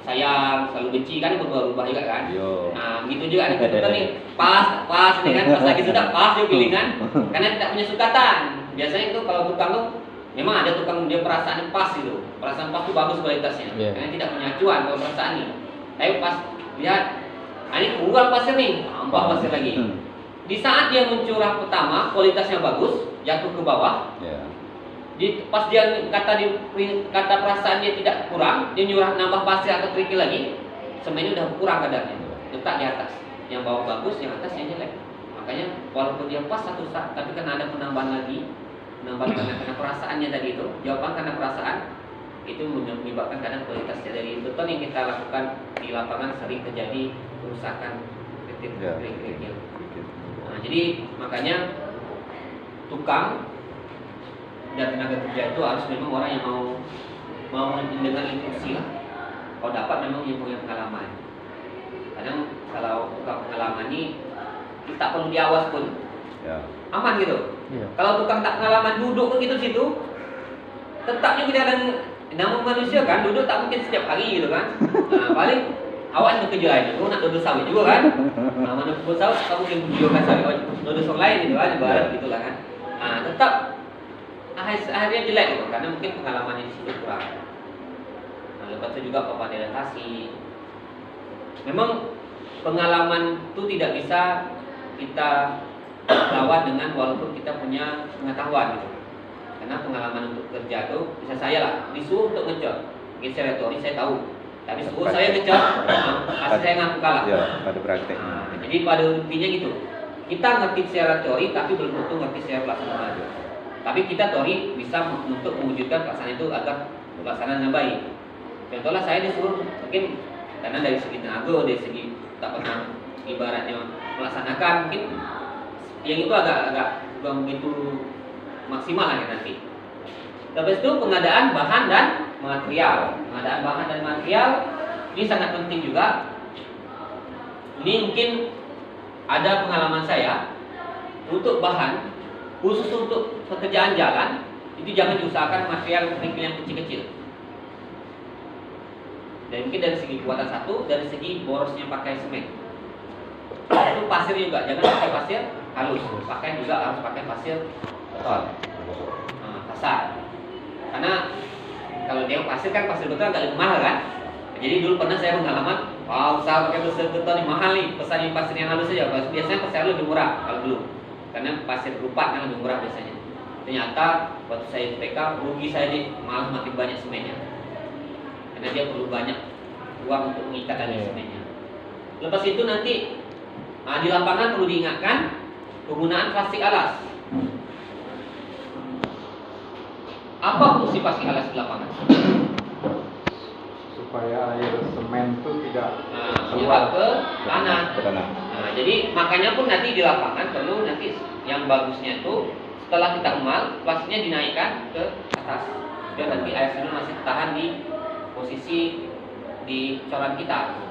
sayang, selalu benci kan, berubah-ubah juga kan? Nah, gitu juga nih, beton nih pas nih kan, pas lagi sudah pas dia pilih kan? Karena tidak punya sukatan. Biasanya itu kalau tukang tuh memang ada tukang dia perasaan pas gitu. Perasaan pas itu bagus kualitasnya. Karena tidak punya acuan kalau perasaan nih. Tapi pas lihat, ini kurang pasir nih, tambah pasir lagi. Di saat dia mencurah pertama, kualitasnya bagus, jatuh ke bawah. Pas dia kata perasaan dia tidak kurang, dia nyurah nambah pasir atau kerikil lagi, semennya udah kurang kadarnya. Letak di atas. Yang bawah bagus, yang atas yang jelek. Makanya walaupun dia pas satu saat, tapi karena ada penambahan lagi, karena perasaannya tadi itu, jawaban karena perasaan itu menyebabkan kadang kualitasnya dari beton yang kita lakukan di lapangan sering terjadi kerusakan kerikil. Nah, jadi makanya tukang dan tenaga kerja itu harus memang orang yang mau mendengar instruksi lah. Kalau dapat memang yang punya pengalaman. Kadang kalau tukang pengalaman ini tak perlu diawas pun aman gitu. Kalau tukang tak pengalaman duduk ke gitu situ, tetapnya kita akan namun manusia kan duduk tak mungkin setiap hari gitu kan. Nah, paling awak yang bekerja lain, nak duduk sawit juga kan. Nah, mana pun sawit kamu mungkin bujurkan sawit, duduk orang lain gitu kan, ibarat gitulah kan. Nah, tetap akhirnya jelek gitu karena mungkin pengalamannya di situ kurang. Nah, lepas itu juga papan adaptasi. Memang pengalaman itu tidak bisa kita lawan dengan walaupun kita punya pengetahuan gitu. Karena pengalaman untuk kerja itu bisa saya lah disuruh untuk ngecor. Mungkin saya teori saya tahu, tapi suruh saya ngecor, pasti saya ngaku kalah. Ya, pada praktek. Nah, jadi pada intinya gitu. Kita ngerti secara teori tapi belum tentu ngerti secara pelaksanaan. Tapi kita teori bisa untuk mewujudkan pelaksanaan itu agar pelaksanaan yang baik. Contohnya saya disuruh mungkin karena dari segi tenaga, dari segi tak pernah ibaratnya melaksanakan mungkin yang itu agak belum begitu maksimal lagi nanti. Terus itu pengadaan bahan dan material. Pengadaan bahan dan material ini sangat penting juga. Ini mungkin ada pengalaman saya untuk bahan khusus untuk pekerjaan jalan itu jangan diusahakan material kerikil yang kecil-kecil. Dan mungkin dari segi kekuatan satu, dari segi borosnya pakai semen. Itu pasir juga, jangan pakai pasir halus. Pakai juga harus pakai pasir kasar. Karena kalau dia pasir kan pasir beton agak lebih mahal kan. Jadi dulu pernah saya pengalaman, usaha pakai pasir beton yang mahal nih, pesan pasir yang halus saja. Biasanya pasir lebih murah kalau dulu. Karena pasir kerupat kan lebih murah biasanya. Ternyata waktu saya PK rugi saya malah makin banyak semennya. Karena dia perlu banyak uang untuk mengikat lagi semennya. Lepas itu nanti di lapangan perlu diingatkan penggunaan plastik alas. Apa fungsi plastik alas di lapangan? Supaya air semen itu tidak menyerap ke tanah. Nah, Jadi makanya pun nanti di lapangan perlu nanti yang bagusnya itu setelah kita emal plastiknya dinaikkan ke atas biar nanti air semen masih tahan di posisi di coran kita.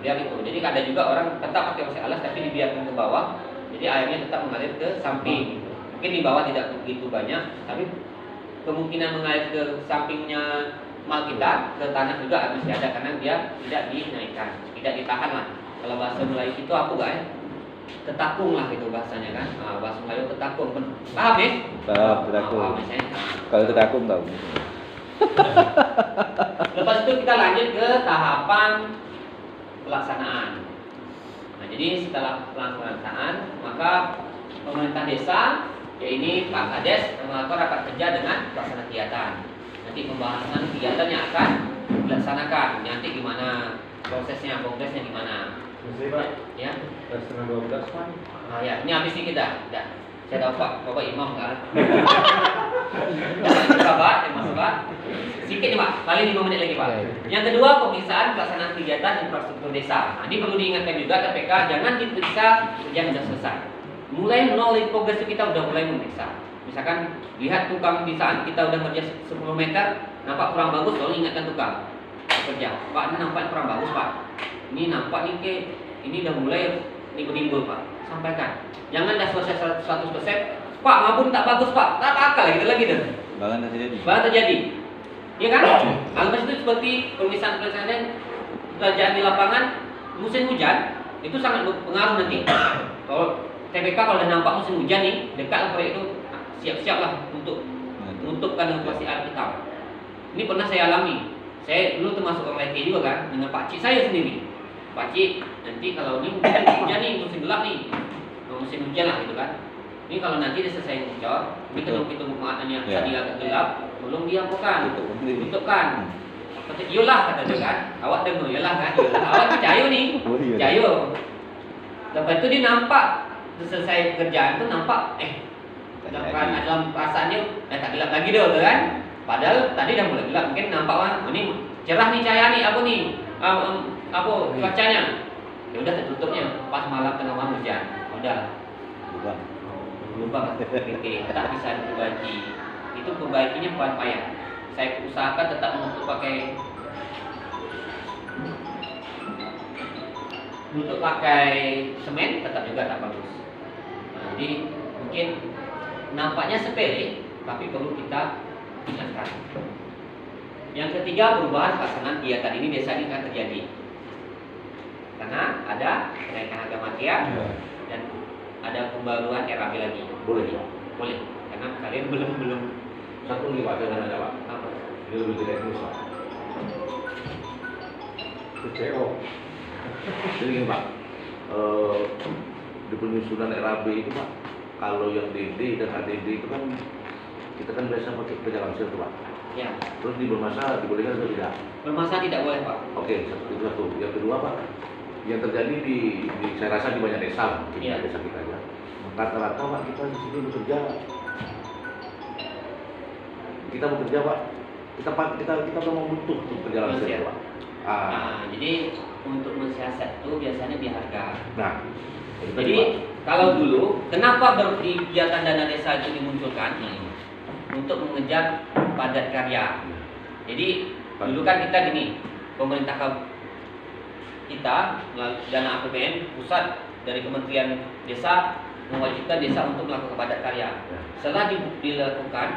Biar itu. Jadi ada juga orang tetap pakai plastik alas tapi dibiarkan ke bawah, jadi airnya tetap mengalir ke samping. Mungkin di bawah tidak begitu banyak, tapi kemungkinan mengalir ke sampingnya mal kita ke tanah juga masih ada karena dia tidak dinaikkan, tidak ditahan lah. Kalau bahasa Melayu itu apa guys? Tetakung lah itu bahasanya kan. Bahasa Melayu tetakung. Paham ya? Paham, tetakung. Kalau tetakung tahu. Lepas itu kita lanjut ke tahapan pelaksanaan. Nah, jadi setelah pelaksanaan, maka pemerintah desa, ya ini Pak Kades melakukan rapat kerja dengan pelaksana kegiatan. Nanti pembahasan kegiatan yang akan dilaksanakan. Nanti gimana prosesnya, progresnya gimana? Ya. Setengah 12 kan? Ya, ini habis ini kita. Ya. Saya tahu Bapak Imam kan. Bapak, masuk Pak. Sedikit nih Pak, paling 5 menit lagi Pak. Yang kedua, pemeriksaan pelaksanaan kegiatan infrastruktur desa. Nah, ini perlu diingatkan juga KPK, jangan diperiksa yang sudah selesai. Mulai nol di progres kita udah mulai memeriksa. Misalkan lihat tukang di saat kita udah kerja 10 meter, nampak kurang bagus, lalu ingatkan tukang kerja. Pak, ini nampak kurang bagus Pak. Ini nampak nih ini udah mulai nimbul Pak. Sampaikan. Jangan dah selesai 100%. Pak, ngapun tak bagus Pak. Tak akal gitu lagi deh. Bahkan terjadi. Bahkan terjadi. Iya kan? Almas itu seperti pemisahan kerjaan di lapangan musim hujan itu sangat berpengaruh nanti. Kalau TPK kalau udah nampak musim hujan nih, dekat proyek itu siap-siap lah untuk menutupkan inflasi air hitam. Ini pernah saya alami. Saya dulu termasuk orang IT juga kan, dengan Pak Cik saya sendiri. Pak Cik, nanti kalau ini musim hujan nih, musim gelap nih, musim hujan lah gitu kan. Ini Ini kalau nanti dia selesai ngecor, ini Betul. kita yang Ya. tadi agak gelap, tolong dia bukan, Tutup. tutupkan. Kata, iyalah kata dia kan, awak dengar, iyalah kan, iyalah. Awak percaya nih, Oh, iya. percaya. Lepas itu dia nampak, selesai pekerjaan tu nampak, dalam perasaannya, tak gelap lagi dah kan. Padahal tadi dah mulai gelap, mungkin nampak wah, ini cerah nih cahaya nih, apa nih, apa cuacanya. Ya udah tertutupnya, pas malam tengah malam hujan, udah. Bukan. Lubang titik tak bisa diperbaiki. Itu perbaikinya bukan payah. Saya usahakan tetap untuk pakai semen, tetap juga tak bagus. Nah, jadi mungkin nampaknya sepele, tapi perlu kita ingatkan. Yang ketiga, perubahan pelaksanaan kegiatan ini biasanya akan terjadi karena ada kenaikan harga material dan ada pembaruan RAB lagi. Boleh ya. Boleh, karena kalian belum Satu lagi Pak, jangan ada Pak. apa? Ini lebih teknis Pak. PCO. Jadi gini Pak, di penyusunan RAB itu Pak, kalau yang DD dan ADD itu kan kita kan biasa pakai kerja langsir tuh Pak. Ya, Terus di bermasa dibolehkan atau tidak? bermasalah tidak boleh Pak. Oke, itu satu. Yang kedua Pak, yang terjadi di saya rasa di banyak desa, mungkin Iya. desa kita ya. Rata-rata Pak kita di sini bekerja, kita bekerja Pak, kita memang butuh untuk kerja langsir Langsir. Pak. Ah, Nah, jadi untuk mensiasat itu biasanya di harga. nah, itu tadi, Jadi Pak. kalau dulu, kenapa kegiatan dana desa itu dimunculkan? Untuk mengejar padat karya. Jadi dulu kan kita gini, pemerintah kita melalui dana APBN pusat dari Kementerian Desa mewajibkan desa untuk melakukan padat karya. Setelah dilakukan,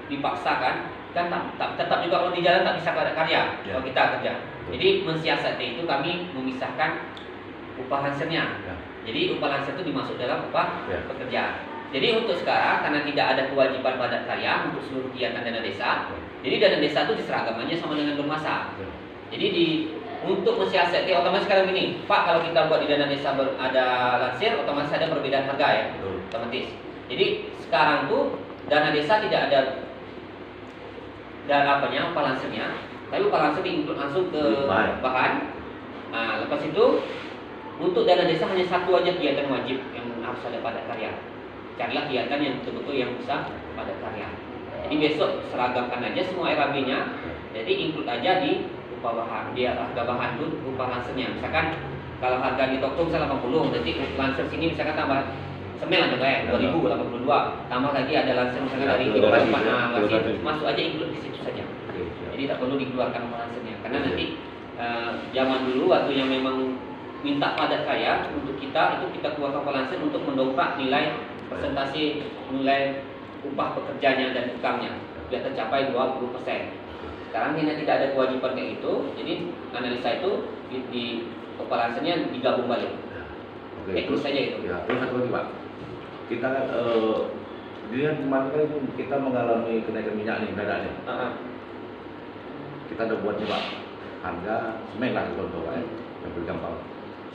dipaksakan, kan tetap juga kalau di jalan tak bisa padat karya kalau kita kerja. Jadi mensiasati itu kami memisahkan upah lansernya. Jadi upah lanser itu dimasuk dalam upah pekerja. Jadi untuk sekarang karena tidak ada kewajiban padat karya untuk seluruh kegiatan dana desa, jadi dana desa itu diseragamannya sama dengan bermasa. Jadi untuk mensiasati otomatis sekarang ini, Pak, kalau kita buat di dana desa ada lansir, otomatis ada perbedaan harga ya, otomatis. Jadi sekarang tuh dana desa tidak ada upah lansirnya, tapi upah lansir diinput langsung ke bahan. Nah, lepas itu untuk dana desa hanya satu aja kegiatan wajib yang harus ada padat karya. Carilah kegiatan yang betul-betul yang bisa padat karya. Jadi besok seragamkan aja semua RAB-nya. Jadi include aja di upah bahan, dia harga bahan itu upah lansernya. Misalkan kalau harga di toko misalnya 80, jadi lanser sini misalkan tambah semen aja kayak 2082, tambah lagi ada lanser misalkan dari 34, masuk aja include di situ saja. Jadi tak perlu dikeluarkan upah lansernya. Karena nanti zaman dulu waktu yang memang minta padat karya untuk kita itu kita keluarkan upah lanser untuk mendongkrak nilai presentasi nilai upah pekerjanya dan tukangnya biar tercapai 20%. Sekarang ini tidak ada kewajiban kayak itu, jadi analisa itu di upah lansernya digabung balik. Oke, Teknis saja itu. Ya, terus satu lagi Pak, kita kan dia kemarin kan kita mengalami kenaikan minyak nih, mendadak nih. Kita udah buat nih Pak, harga semen lah contoh Pak, yang paling gampang.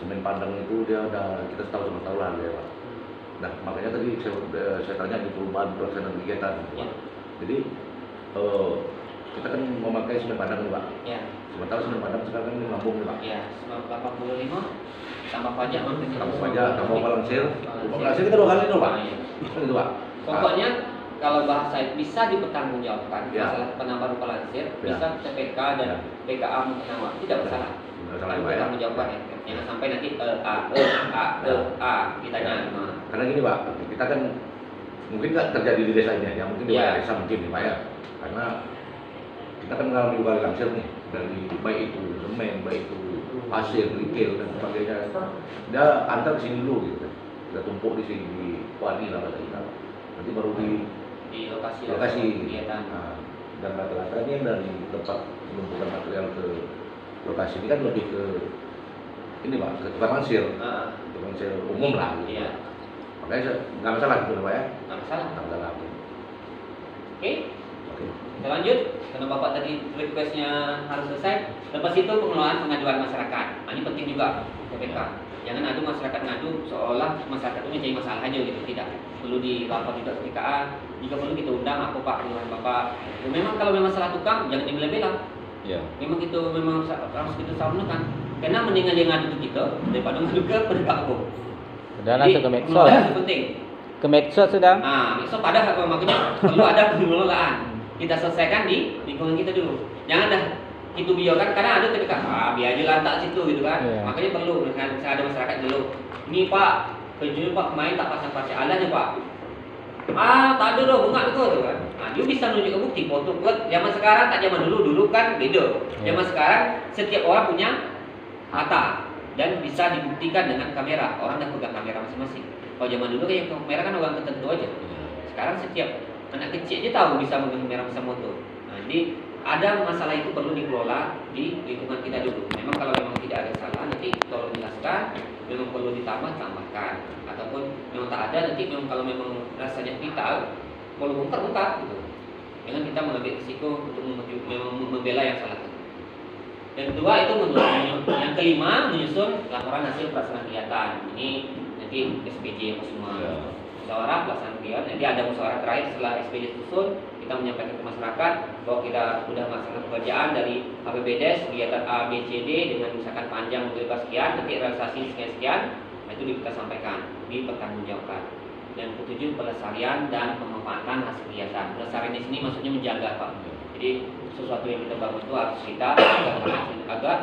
Semen Padang itu dia udah kita tahu sama tahu lah harganya Pak. Nah, makanya tadi saya tanya di perubahan pelaksanaan kegiatan. Ya. Jadi kita kan memakai semen Padang nih Pak. Ya. Sementara semen Padang sekarang kan ngambung nih Pak. Ya, 85 tambah pajak mampir. Tambah pajak, tambah upah lansir. Upah lansir kita 2 kali dong Pak. Iya. Itu Pak. Pokoknya kalau bahasa bisa dipertanggungjawabkan Ya. masalah penambahan upah lansir, Ya. bisa TPK dan Ya. PKA menawar, tidak masalah. Nggak salah Tapi Pak ya. bertanggungjawabkan ya. Jangan sampai nanti ditanya. Nah, Karena gini Pak, kita kan mungkin nggak terjadi di desa ini ya, mungkin di Ya. desa mungkin nih Pak ya. Karena kita kan mengalami 2 kali lansir nih, dari baik itu semen, baik itu pasir, kerikil dan sebagainya. Dia antar ke sini dulu gitu. Kita tumpuk di sini di Wadi lah kata kita. Nanti baru di lokasi kegiatan. Nah, dan rata-rata ini yang dari tempat penumpukan material ke lokasi ini kan lebih ke ini Pak, ke tukang lansir. Tukang lansir umum lah gitu. Iya. Makanya nggak masalah gitu Pak ya. Nggak masalah. Nggak masalah. Oke. Oke. Kita lanjut, karena Bapak tadi requestnya harus selesai. Lepas itu pengelolaan pengaduan masyarakat. Nah, ini penting juga PPK. jangan adu masyarakat ngadu seolah masyarakat itu menjadi masalah aja gitu, tidak. Perlu dilapor juga ke TKA, jika perlu kita undang aku Pak, keluhan Bapak. Memang kalau memang salah tukang jangan dibela-bela. Ya. Memang itu memang harus kita salurkan. Karena mendingan dia ngadu ke kita daripada ngadu ke penegak hukum. Sudah langsung ke medsos. Pengelolaan itu penting. Ke medsos sudah. Medsos pada makanya perlu ada pengelolaan. Kita selesaikan di lingkungan kita dulu. Jangan dah itu biarkan, karena ada ketika biar aja lantak situ gitu kan. Yeah. Makanya perlu ada masyarakat dulu. Ini Pak, kerja Pak kemarin tak pasang alahnya Pak. Tak ada dah bunga itu tuh kan. Dia bisa nunjuk bukti foto buat zaman sekarang, tak zaman dulu kan beda. Zaman sekarang setiap orang punya mata dan bisa dibuktikan dengan kamera. Orang dah pegang kamera masing-masing. Kalau zaman dulu kayak kamera kan orang tertentu aja. Sekarang setiap anak kecil aja tahu bisa megang kamera, bisa moto. Jadi ada masalah itu perlu dikelola di lingkungan kita dulu. Memang kalau memang tidak ada salah nanti tolong jelaskan. Memang perlu tambahkan. Ataupun memang tak ada nanti memang kalau memang rasanya vital perlu bongkar gitu. Jangan kita mengambil risiko untuk memang membela yang salah. Yang kedua itu yang kelima menyusun laporan hasil pelaksanaan kegiatan. Ini nanti SPJ yang semua musyawarah pelaksanaan kegiatan. Nanti ada musyawarah terakhir setelah SPJ susun, kita menyampaikan ke masyarakat bahwa kita sudah melaksanakan pekerjaan dari APBDes kegiatan A, B, C, D dengan misalkan panjang berapa sekian, nanti realisasi sekian, itu kita sampaikan, dipertanggungjawabkan. Yang ketujuh pelestarian dan pemanfaatan hasil kegiatan. Pelestarian di sini maksudnya menjaga Pak. Jadi sesuatu yang kita bangun itu harus kita agak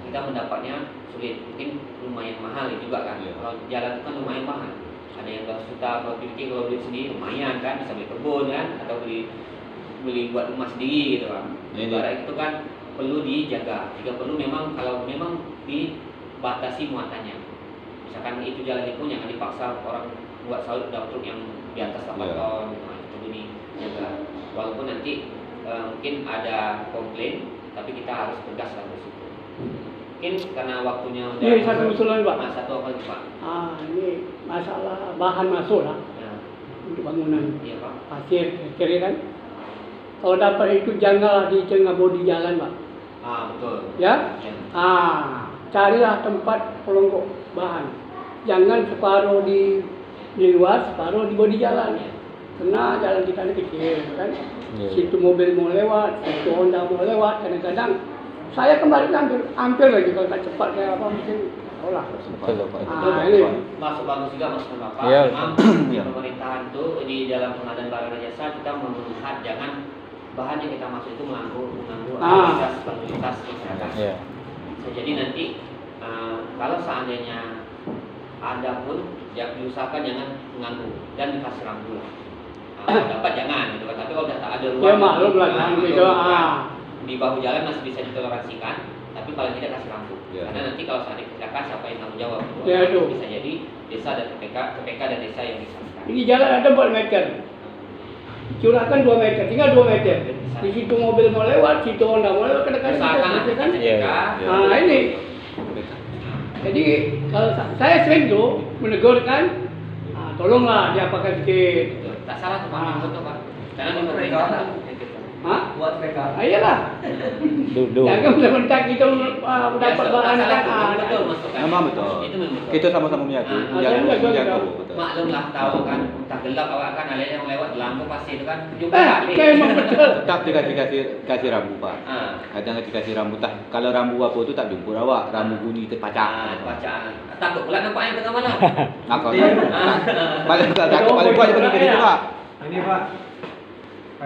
kita mendapatnya sulit, mungkin lumayan mahal juga kan. Kalau jalan itu kan lumayan mahal. Ada yang 200 juta, kalau pikir kalau beli sendiri lumayan kan, bisa beli kebun kan, atau beli buat rumah sendiri gitu kan. Ibarat itu kan perlu dijaga. Jika perlu memang kalau memang dibatasi muatannya. Misalkan itu jalan itu jangan dipaksa orang buat sawit truk yang di atas 8 ton, perlu dijaga. Walaupun nanti mungkin ada komplain, tapi kita harus tegas lah di situ. Mungkin karena waktunya udah. Ini satu usulan Pak. Satu apa nih Pak? Ini masalah bahan masuk lah untuk bangunan. Iya Pak. Pasir, kira kan. Kalau dapat itu janganlah di tengah bodi jalan Pak. Betul. Ya? Carilah tempat pelonggok bahan. Jangan separuh di luar, separuh di bodi jalan. Karena jalan kita ini kecil kan. Situ mobil mau lewat, situ Honda mau lewat, kadang-kadang saya kemarin hampir lagi kalau tak cepat kayak apa mungkin olah. Ini Masuk bagus juga masukan Bapak. Iya. Memang pemerintahan itu di dalam pengadaan barang dan jasa kita melihat jangan bahan yang kita masuk itu mengganggu aktivitas masyarakat. Iya. Jadi nanti kalau seandainya ada pun ya diusahakan jangan mengganggu dan dikasih rambu lah. Kalau dapat jangan gitu kan. Tapi kalau udah tak ada ruang, ya maklum lah kan gitu. Di bahu jalan masih bisa ditoleransikan, tapi paling tidak kasih rambu. Ya. Karena nanti kalau saat kecelakaan siapa yang tanggung jawab? Ya, aduh. Bisa jadi desa dan KPK dan desa yang disangka. Ini jalan ada 4 meter. Curahkan 2 meter, tinggal 2 meter. Di situ mobil mau lewat, situ Honda mau lewat, kadang-kadang Usahakan gitu kan. KPK. Ini. Jadi kalau saya sering tuh menegur kan, tolonglah diapakan sedikit. Tak salah tuh Pak, betul Pak. Karena di pemerintahan Buat mereka. Iyalah. Duduk. Jangan mentang-mentang kita dapat bahan kan. betul masuk kan. Memang betul. Itu memang betul. Kita sama-sama menjaga. Betul. Maklum lah tahu kan, entah gelap awak kan ada yang lewat lampu pasti itu kan jumpa kali. Memang betul. Tetap dikasih rambu Pak. Kadang dikasih rambu tak. Kalau rambu apa tu tak jumpa awak, rambu bunyi terpacak. Bacaan. Takut pula nampak yang tengah malam. Aku paling takut paling kuat je pergi Pak. Ini Pak,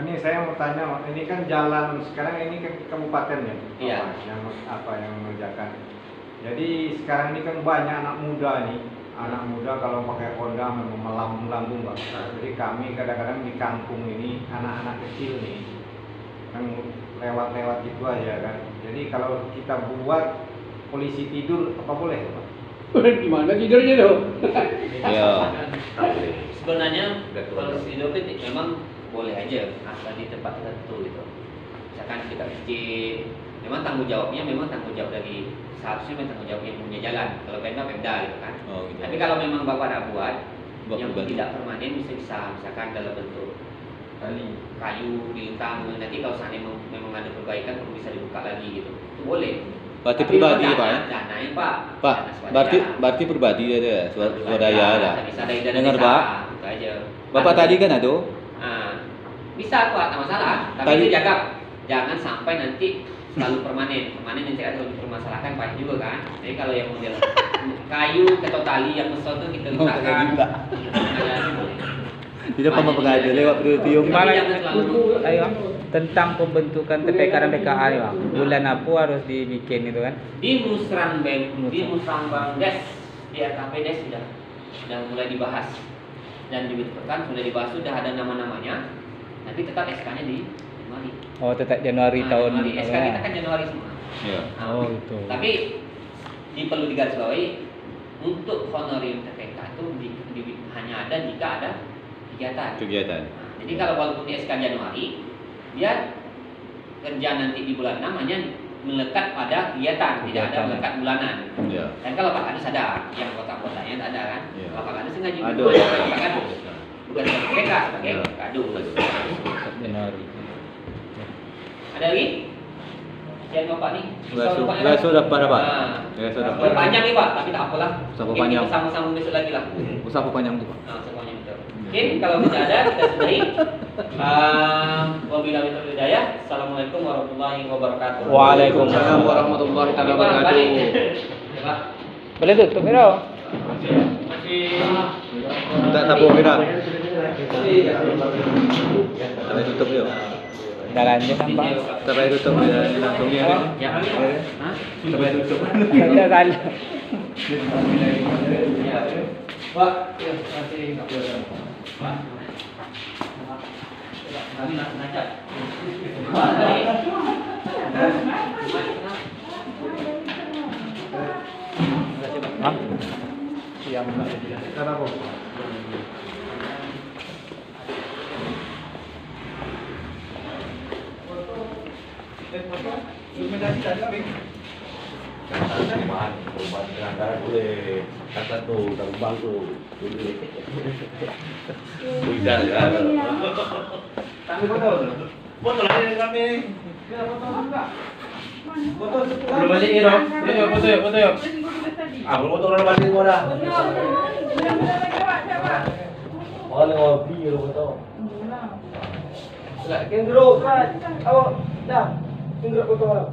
ini saya mau tanya, ini kan jalan sekarang ini kan kabupaten ya, Iya. yang mengerjakan. Jadi sekarang ini kan banyak anak muda nih, anak muda kalau pakai Honda memang melambung-lambung Pak. Jadi kami kadang-kadang di kampung ini anak-anak kecil nih, yang lewat-lewat gitu aja kan. Jadi kalau kita buat polisi tidur apa boleh Pak? Gimana tidurnya tuh? Ya. Sebenarnya kalau hidup itu memang boleh aja asal di tempat tertentu gitu. Misalkan kita kecil, memang tanggung jawabnya memang tanggung jawab dari seharusnya memang tanggung jawab yang punya jalan. Kalau Pemda gitu kan. Gitu. Tapi kalau memang Bapak nak buat yang buat. tidak permanen bisa misalkan dalam bentuk kayu, bintang, nanti kalau seandainya memang ada perbaikan bisa dibuka lagi gitu. Itu boleh. Berarti Tapi pribadi itu ya, Pak ya? Danain, Pak. Pak, Dana swadaya. berarti pribadi ada swadaya ada. Bisa dari dana Dengar, desa, Pak? gitu aja. Bapak Nanti- tadi kan ada. Nah, bisa Pak, tak masalah. Tapi Tadi- itu jaga, jangan sampai nanti selalu permanen. Permanen nanti kalau dipermasalahkan banyak juga kan. Jadi kalau yang model kayu atau tali yang besar itu kita Oh, letakkan. kayu juga. Ada- Di depan Banyak pengajar juga. lewat tiung. Tapi Malah jangan selalu ayo Bang, tentang pembentukan TPK dan PKA nih Bang. Bulan apa harus dibikin itu kan? di Musrembang Des, di RKP Des sudah mulai dibahas dan dibentukkan, sudah dibahas, sudah ada nama-namanya. Tapi tetap SK-nya di Januari. Oh, tetap Januari Nah, tahun Januari. SK apa ya? kita kan Januari semua. Iya. Nah, Oh, gitu. Tapi perlu digarisbawahi untuk honorarium TPK itu hanya ada jika ada kegiatan. Kegiatan. Nah, jadi kalau walaupun di SK Januari, dia kerja nanti di bulan 6 hanya melekat pada kegiatan, tidak ada Kegiatan. melekat bulanan. Iya. Dan kalau Pak Kadus ada, yang kota-kotanya tak ada kan? Iya. Kalau Pak Kadus sengaja Ada. Pak Kadus, bukan sebagai PK, sebagai Iya. Kadus. Januari. Ada lagi? Sian Bapak nih. Sudah sudah pada Pak. Nah, Ya sudah. panjang nih Pak, tapi tak apalah. Sama Mungkin panjang. kita sama-sama besok lagi lah. Usah apa panjang tuh Pak. Nah, semuanya betul. Mungkin kalau tidak ada kita sudahi. Wabillahi taufiq wal hidayah. Assalamualaikum warahmatullahi wabarakatuh. Waalaikumsalam warahmatullahi Oke, Pak, balik. Ya, Pak. Boleh tutup ni tau. Minta tabung kita. Sampai tutup yuk. Dah lanjut kan Pak. Sampai tutup ya langsung ya. Ya. Hah? Sampai tutup. Dah lanjut. Ya. Pak, ya, masih Pak. Kami nak ngajar. Pak, tadi. Bang. Kenapa? Antara boleh kata tuh terbang tuh. Bisa ya. Kami betul. Foto lagi kami. Belum balik ni dong. Foto yuk. Ah, belum foto orang balik gua dah. Oh, ngopi lu foto. Lah, kendro kan. Awak dah. Kendro foto lah.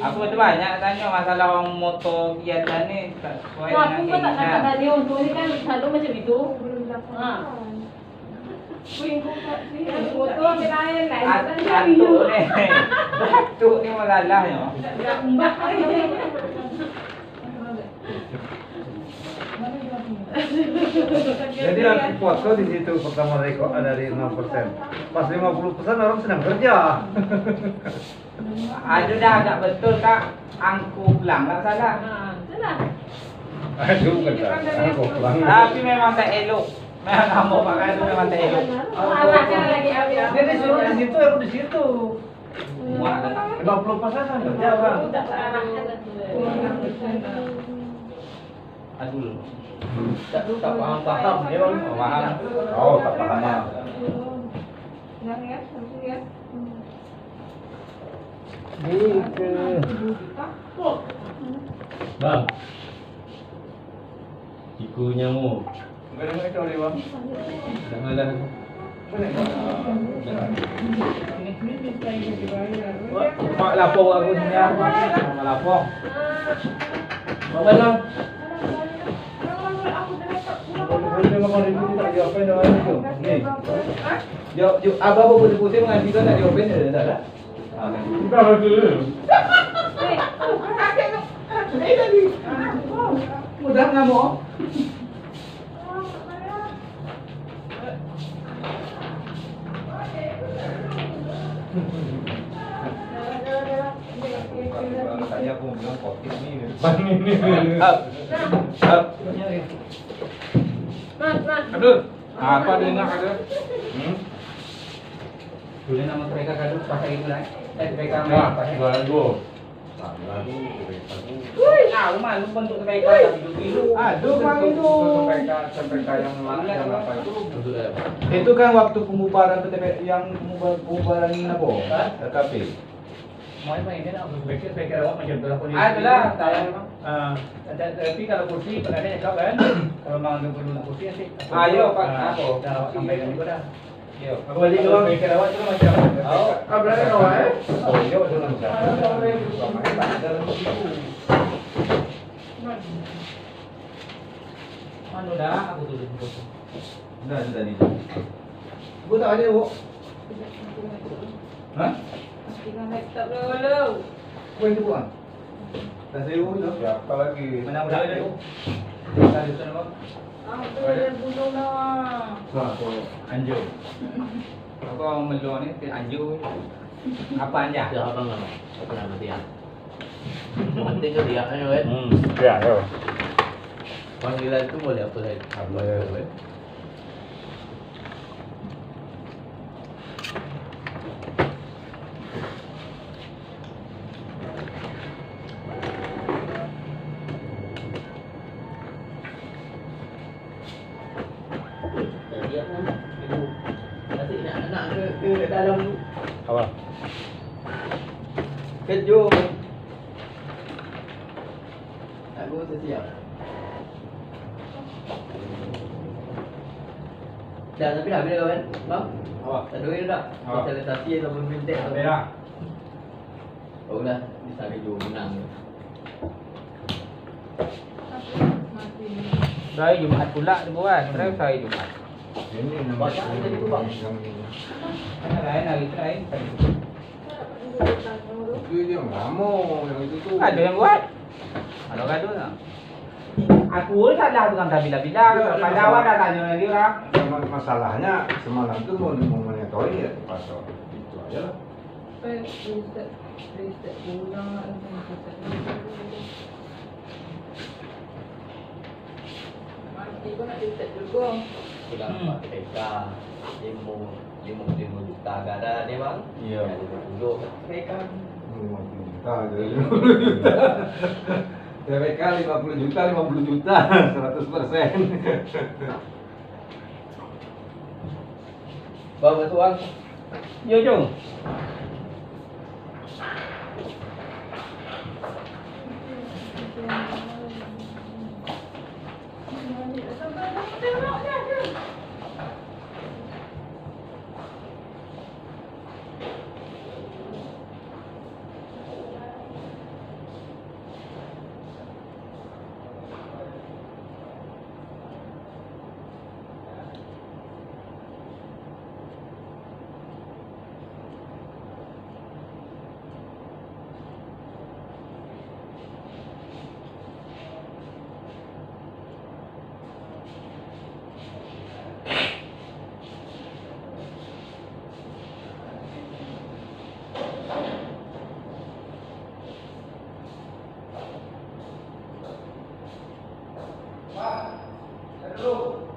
Aku tu banyak tanya masalah orang motor kegiatan ni tak sesuai Wah, dengan aku pun tak keinginan. cakap tadi untuk ni kan selalu macam itu. Ha. Foto ambil lain lain. Batuk ni. Batuk ni masalahnya. Jadi aku foto di situ pertama dari 6%. Pas 50% orang sedang kerja. Ada dah agak betul Kak. Angku pulang tak salah. Ha, itulah. Aduh, kata aku pulang. Tapi memang tak elok. Memang kamu pakai itu memang tak elok. Arahnya lagi ambil. Dia disuruh di situ, aku di situ. 50% kan kerja bang. Aduh. Tak paham dia bang. Paham. Oh, tak paham. Bang, ikunya mu. Enggak ada dia bang. Jangan ada. Mak lapor aku sini apa? Mak lapor. Bawa bang. Boleh makan itu tak diapain dengan itu. Nih. Jauh abah bawa putih mengajikan tak diopen ya tak ada. Bukan lagi. Mudah nggak mau? Tadi aku bilang kopi ini di depan ini. Mas. Aduh, apa dengar ada? Dulu nama mereka kado pakai itu lah. TPK Nah, pakai. jualan gua. Tahu mah lu bentuk TPK biru-biru. Aduh, Mang itu. TPK yang apa itu? Itu kan waktu pembubaran PTP yang pembubaran ini apa? TKP. Mau apa ini nak pikir awak macam berapa ni? Adalah, saya memang. Tapi kalau kursi pengadanya kau kan. Kalau memang perlu kursi nanti. Ayo, Pak. Apa? Dah awak sampaikan juga dah. Yo. Aku balik doang. Pikir awak juga macam. Oh, kabarnya kau eh? Oh, iya dengan Mana dah aku tulis buku. sudah nih. Bu tak ada, Bu. Hah? Tinggal laptop dulu. Bu itu, Bu. Dah saya Bu. Siapa lagi? Mana udah ada tu? Ada tu nama. Ah, tu ada bunuh lah. Aku Anjo. Aku melu ni ke Anju. Apa anja? Ya, abang nama. Apa nama dia? Penting ke dia kan, Wet? Ya, yo. Panggilan itu boleh apa lagi? Apa lagi? Dia pun itu nanti nak ke dalam Apa? kejung. Aku siap. Dah tapi dah bila kawan? Bang? Apa? Tak duit dah. Apa? Sosialisasi ataupun fintech atau Beda. Oh dah, bisa kejung menang. Saya Jumaat pula tu buat. Saya Jumaat. Ini Banyak ada itu, Bang. Mana lain hari tu lain. Itu dia lama yang itu tuh. Ada yang buat. Kalau gaduh tak? Aku salah tukang tak bila-bila. Pada awal dah tanya lagi orang. Masalahnya semalam tuh mau monitoring ya pasal itu aja lah. Reset pula. Mati pun nak reset juga. Sudah dapat TK 5 juta agak ada ni bang. Iya. Duduk TK. 50 juta aja. TPK 50 juta, 50 juta, 100%. Bang betul bang. Yo jom.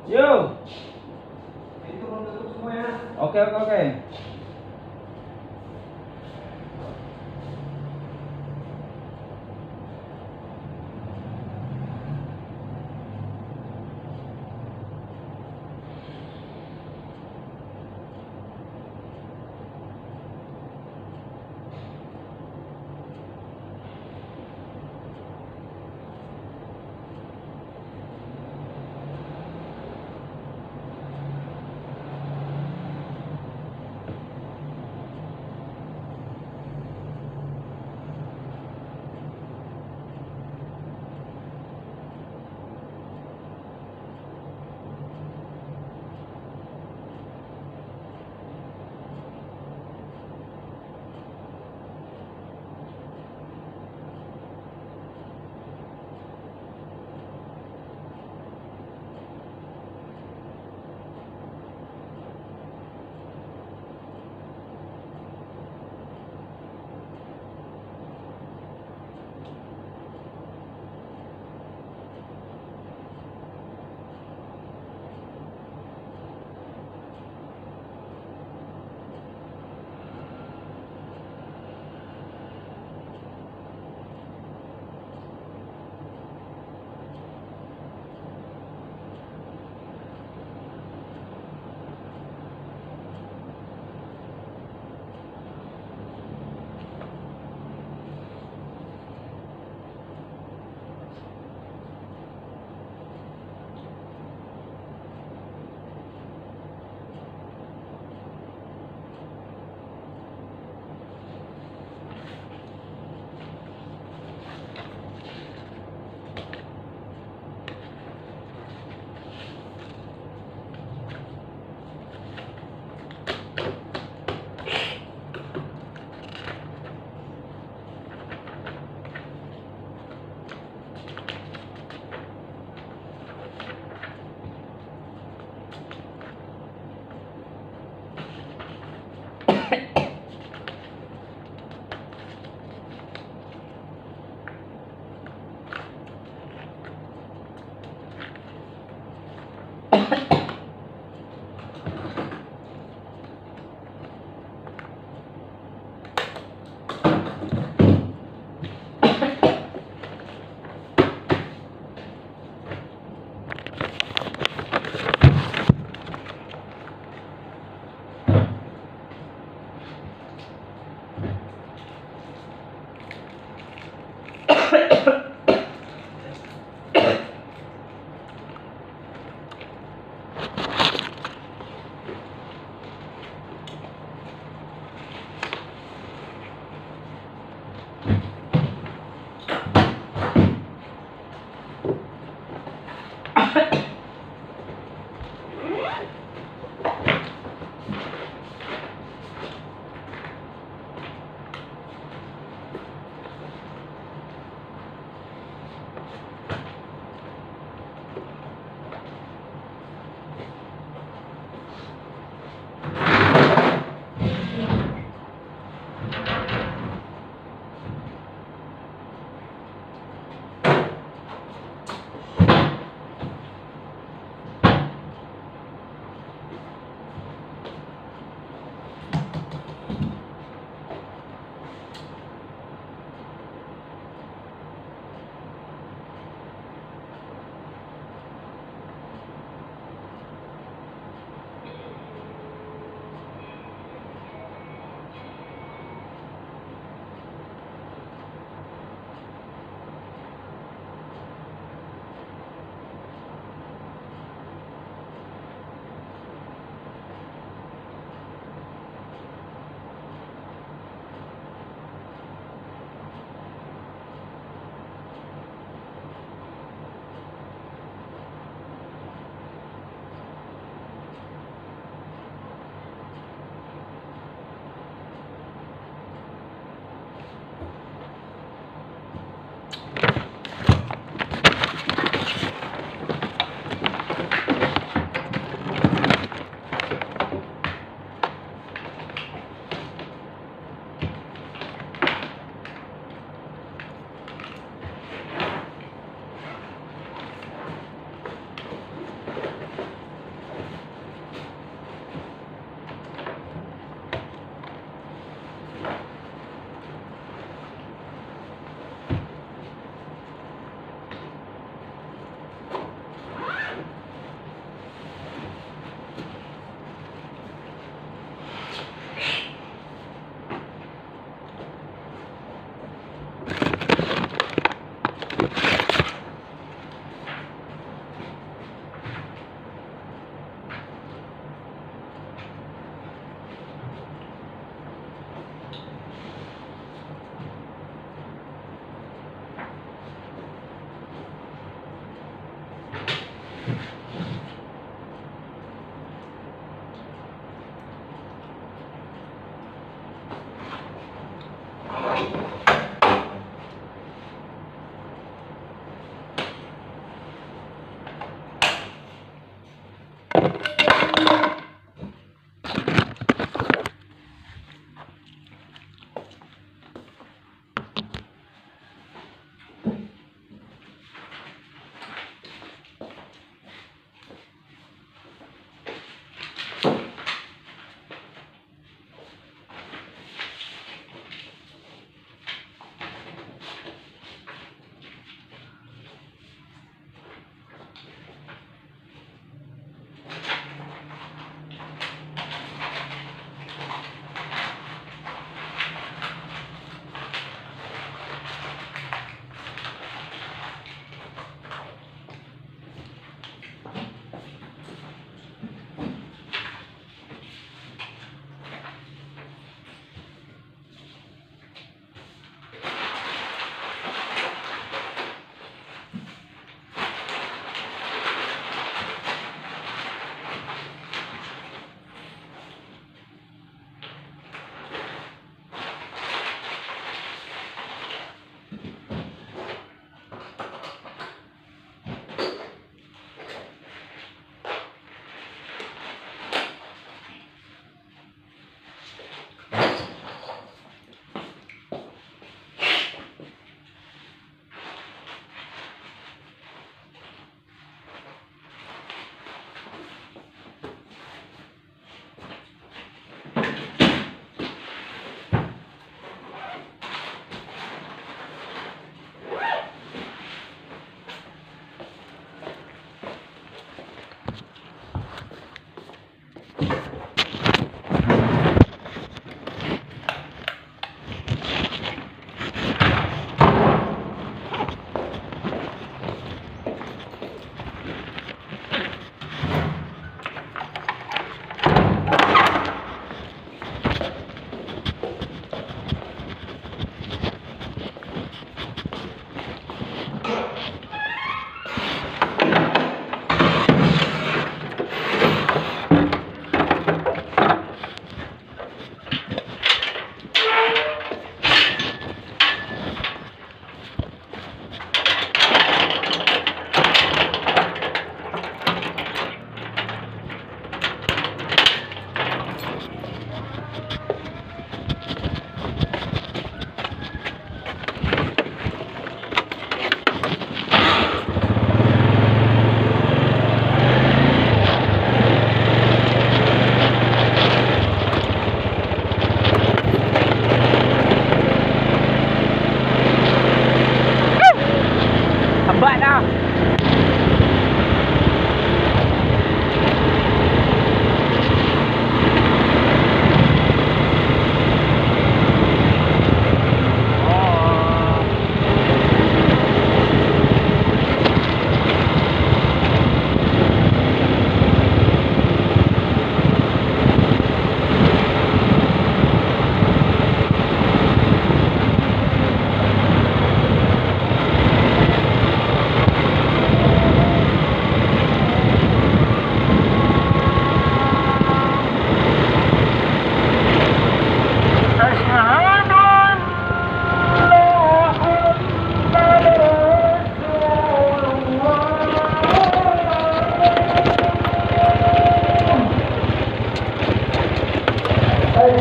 Yo. Itu belum tutup semua ya. Okey.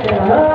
Tuhan.